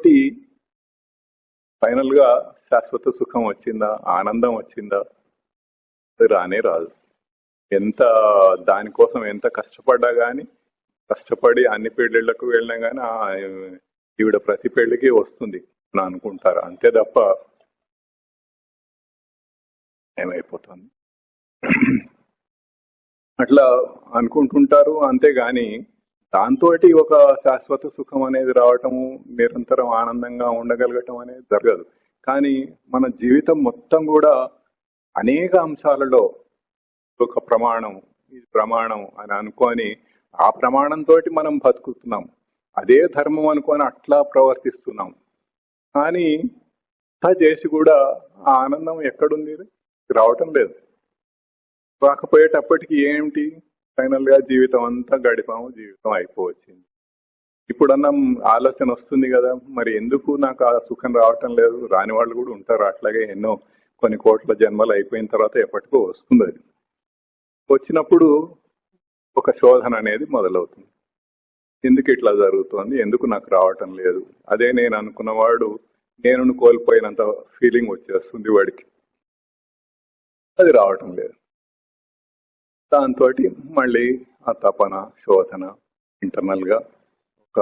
ఫైనల్ గా శాశ్వత సుఖం వచ్చిందా, ఆనందం వచ్చిందా? అది రానే రాదు. దానికోసం ఎంత కష్టపడ్డా కానీ, కష్టపడి అన్ని పెళ్లిళ్లకు వెళ్ళినా కానీ ఈవిడ ప్రతి పెళ్లికి వస్తుంది అని అనుకుంటారు, అంతే తప్ప ఏమైపోతుంది అట్లా అనుకుంటుంటారు. అంతేగాని దాంతో ఒక శాశ్వత సుఖం అనేది రావటము, నిరంతరం ఆనందంగా ఉండగలగటం అనేది జరగదు. కానీ మన జీవితం మొత్తం కూడా అనేక అంశాలలో ఒక ప్రమాణం, ఇది ప్రమాణం అని అనుకొని ఆ ప్రమాణంతో మనం బతుకుతున్నాం, అదే ధర్మం అనుకొని అట్లా ప్రవర్తిస్తున్నాం. కానీ అంతా చేసి కూడా ఆ ఆనందం ఎక్కడుంది, రావటం లేదు. రాకపోయేటప్పటికి ఏమిటి, ఫైనల్ గా జీవితం అంతా గడిపాము, జీవితం అయిపోవచ్చింది. ఇప్పుడన్నా ఆలోచన వస్తుంది కదా, మరి ఎందుకు నాకు ఆ సుఖం రావటం లేదు? రాని వాళ్ళు కూడా ఉంటారు అట్లాగే, కొన్ని కోట్ల జన్మలు అయిపోయిన తర్వాత ఎప్పటికో వస్తుంది. అది వచ్చినప్పుడు ఒక శోధన అనేది మొదలవుతుంది. ఎందుకు ఇట్లా జరుగుతుంది, ఎందుకు నాకు రావటం లేదు? అదే నేను అనుకున్నవాడు నేను కోల్పోయినంత ఫీలింగ్ వచ్చేస్తుంది వాడికి, అది రావటం లేదు. దాంతో మళ్ళీ ఆ తపన, శోధన, ఇంటర్నల్ గా ఒక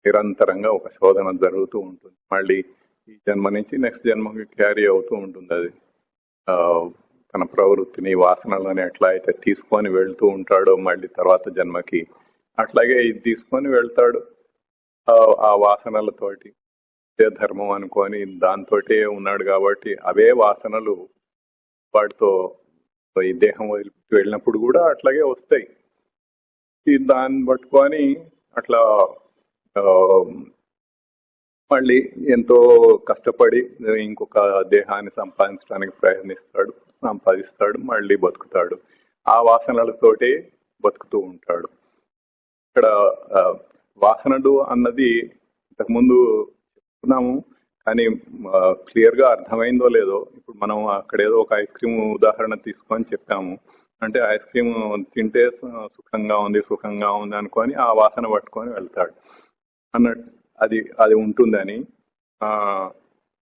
నిరంతరంగా ఒక శోధన జరుగుతూ ఉంటుంది. మళ్ళీ ఈ జన్మ నుంచి నెక్స్ట్ జన్మకి క్యారీ అవుతూ ఉంటుంది. అది తన ప్రవృత్తిని, వాసనలను ఎట్లా అయితే తీసుకొని వెళ్తూ ఉంటాడో మళ్ళీ తర్వాత జన్మకి అట్లాగే ఇది తీసుకొని వెళ్తాడు. ఆ వాసనలతోటి ఇదే ధర్మం అనుకొని దాంతోటే ఉన్నాడు కాబట్టి అవే వాసనలు వాటితో ఈ దేహం వదిలిపెట్టి వెళ్ళినప్పుడు కూడా అట్లాగే వస్తాయి. దాన్ని పట్టుకొని అట్లా మళ్ళీ ఎంతో కష్టపడి ఇంకొక దేహాన్ని సంపాదించడానికి ప్రయత్నిస్తాడు, సంపాదిస్తాడు, మళ్ళీ బతుకుతాడు. ఆ వాసనలతోటే బతుకుతూ ఉంటాడు. ఇక్కడ వాసనలు అన్నది ఇంతకుముందు చెప్తున్నాము, కానీ క్లియర్ గా అర్థమైందో లేదో. ఇప్పుడు మనం అక్కడ ఏదో ఒక ఐస్ క్రీమ్ ఉదాహరణ తీసుకొని చెప్పాము, అంటే ఐస్ క్రీమ్ తింటే సుఖంగా ఉంది అనుకొని ఆ వాసన పట్టుకొని వెళ్తాడు అన్నట్టు అది ఉంటుందని.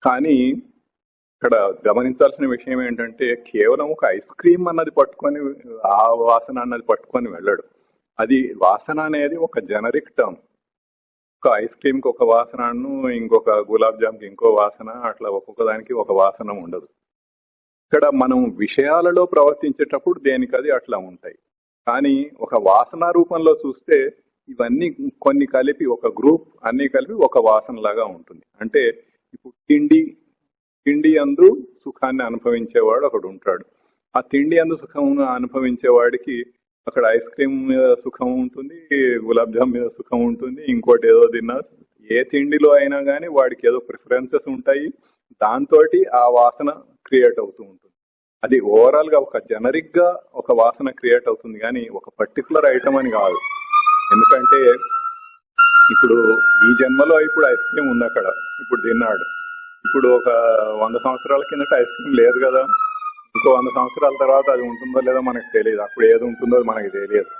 కానీ ఇక్కడ గమనించాల్సిన విషయం ఏంటంటే కేవలం ఒక ఐస్ క్రీమ్ అన్నది పట్టుకొని, ఆ వాసన అన్నది పట్టుకొని వెళ్ళడు. అది వాసన అనేది ఒక జనరిక్ టర్మ్. ఒక ఐస్ క్రీమ్ కి ఒక వాసనను, ఇంకొక గులాబ్ జామ్ కి ఇంకో వాసన, అట్లా ఒక్కొక్క దానికి ఒక వాసన ఉండదు. ఇక్కడ మనం విషయాలలో ప్రవర్తించేటప్పుడు దేనికది అట్లా ఉంటాయి. కానీ ఒక వాసన రూపంలో చూస్తే ఇవన్నీ కొన్ని కలిపి ఒక గ్రూప్ అన్ని కలిపి ఒక వాసన లాగా ఉంటుంది. అంటే ఇప్పుడు తిండి అందు సుఖాన్ని అనుభవించేవాడు ఒకడు ఉంటాడు. ఆ తిండి అందు సుఖం అనుభవించేవాడికి అక్కడ ఐస్ క్రీమ్ మీద సుఖం ఉంటుంది, గులాబ్ జామ్ మీద సుఖం ఉంటుంది, ఇంకోటి ఏదో తిన్నా, ఏ తిండిలో అయినా కానీ వాడికి ఏదో ప్రిఫరెన్సెస్ ఉంటాయి. దాంతో ఆ వాసన క్రియేట్ అవుతూ ఉంటుంది. అది ఓవరాల్ గా ఒక జనరిక్ గా ఒక వాసన క్రియేట్ అవుతుంది, కానీ ఒక పర్టికులర్ ఐటమ్ అని కాదు. ఎందుకంటే ఇప్పుడు ఈ జన్మలో ఇప్పుడు ఐస్ క్రీమ్ ఉంది అక్కడ, ఇప్పుడు తిన్నాడు. ఇప్పుడు ఒక 100 సంవత్సరాల కిందట ఐస్ క్రీమ్ లేదు కదా, ఇంకో 100 సంవత్సరాల తర్వాత అది ఉంటుందో లేదో మనకు తెలియదు, అప్పుడు ఏది ఉంటుందో మనకు తెలియదు.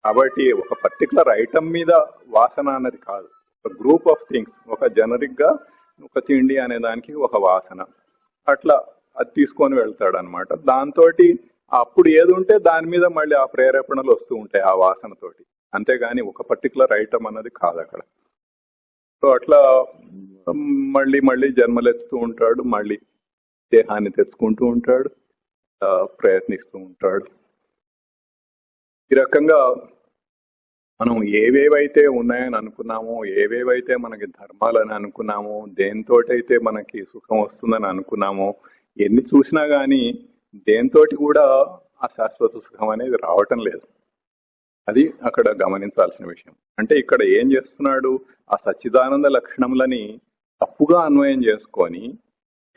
కాబట్టి ఒక పర్టికులర్ ఐటమ్ మీద వాసన అన్నది కాదు, ఒక గ్రూప్ ఆఫ్ థింగ్స్, ఒక జనరిక్ గా ఒక తిండి అనే దానికి ఒక వాసన, అట్లా అది తీసుకొని వెళ్తాడు అనమాట. దాంతో అప్పుడు ఏది ఉంటే దాని మీద మళ్ళీ ఆ ప్రేరేపణలు వస్తూ ఉంటాయి ఆ వాసనతోటి, అంతేగాని ఒక పర్టికులర్ ఐటమ్ అన్నది కాదు అక్కడ. సో అట్లా మళ్ళీ మళ్ళీ జన్మలెత్తుతూ ఉంటాడు, మళ్ళీ దేహాన్ని తెచ్చుకుంటూ ఉంటాడు, ప్రయత్నిస్తూ ఉంటాడు. ఈ రకంగా మనం ఏవేవైతే ఉన్నాయని అనుకున్నామో, ఏవేవైతే మనకి ధర్మాలని అనుకున్నామో, దేనితోటైతే మనకి సుఖం వస్తుందని అనుకున్నామో, ఎన్ని చూసినా గానీ దేనితోటి కూడా ఆ శాశ్వత సుఖం అనేది రావటం లేదు. అది అక్కడ గమనించాల్సిన విషయం. అంటే ఇక్కడ ఏం చేస్తున్నాడు, ఆ సచ్చిదానంద లక్షణములని తప్పుగా అన్వయం చేసుకొని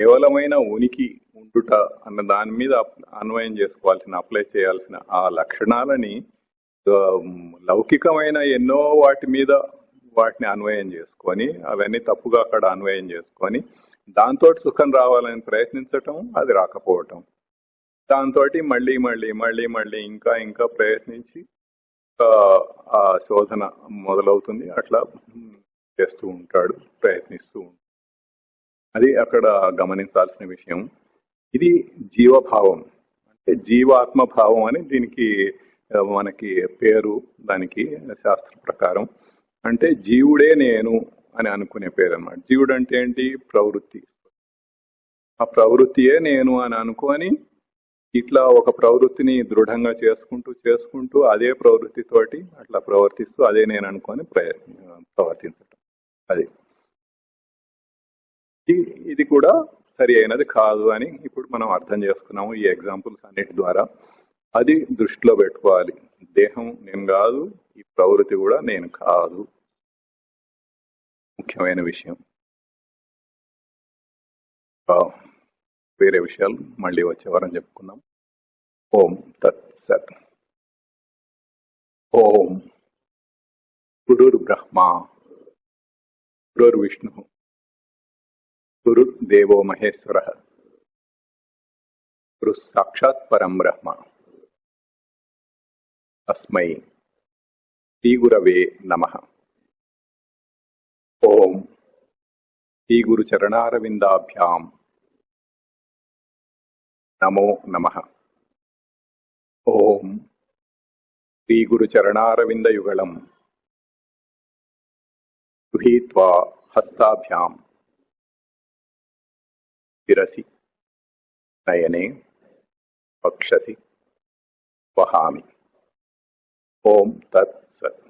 కేవలమైన ఉనికి ఉండుట అన్న దాని మీద అన్వయం చేసుకోవాల్సిన, అప్లై చేయాల్సిన ఆ లక్షణాలని లౌకికమైన ఎన్నో వాటి మీద వాటిని అన్వయం చేసుకొని, అవన్నీ తప్పుగా అక్కడ అన్వయం చేసుకొని దాంతో సుఖం రావాలని ప్రయత్నించటం, అది రాకపోవటం, దాంతో మళ్ళీ మళ్ళీ మళ్ళీ మళ్ళీ ఇంకా ఇంకా ప్రయత్నించి ఆ శోధన మొదలవుతుంది. అట్లా చేస్తూ ఉంటాడు, ప్రయత్నిస్తూ ఉంటాడు. అది అక్కడ గమనించాల్సిన విషయం. ఇది జీవభావం, అంటే జీవాత్మభావం అని దీనికి మనకి పేరు, దానికి శాస్త్ర ప్రకారం. అంటే జీవుడే నేను అని అనుకునే పేరు అన్నమాట. జీవుడు అంటే ఏంటి, ప్రవృత్తి. ఆ ప్రవృత్తియే నేను అని అనుకొని ఇట్లా ఒక ప్రవృత్తిని దృఢంగా చేసుకుంటూ చేసుకుంటూ అదే ప్రవృత్తితోటి అట్లా ప్రవర్తిస్తూ అదే నేను అనుకొని ప్రవర్తించటం. అది ఇది కూడా సరి అయినది కాదు అని ఇప్పుడు మనం అర్థం చేసుకున్నాము ఈ ఎగ్జాంపుల్స్ అన్నిటి ద్వారా. అది దృష్టిలో పెట్టుకోవాలి. దేహం నేను కాదు, ఈ ప్రవృత్తి కూడా నేను కాదు, ముఖ్యమైన విషయం. వేరే విషయాలు మళ్ళీ వచ్చే వారం చెప్పుకుందాం. ఓం తత్ సత్. ఓం గురుర్ బ్రహ్మ గురుర్ విష్ణు గురుర్ దేవో మహేశ్వర గురు సాక్షాత్ పరం బ్రహ్మ తస్మై శ్రీ గురవే నమః. ఓం శ్రీ గురు చరణారవిందాభ్యాం నమో నమః. ఓం శ్రీ గురు చరణారవిందయుగళం గృహీత్వా హస్తాభ్యాం శిరసి నయనే వక్షసి వహామి. ఓం తత్ సత్.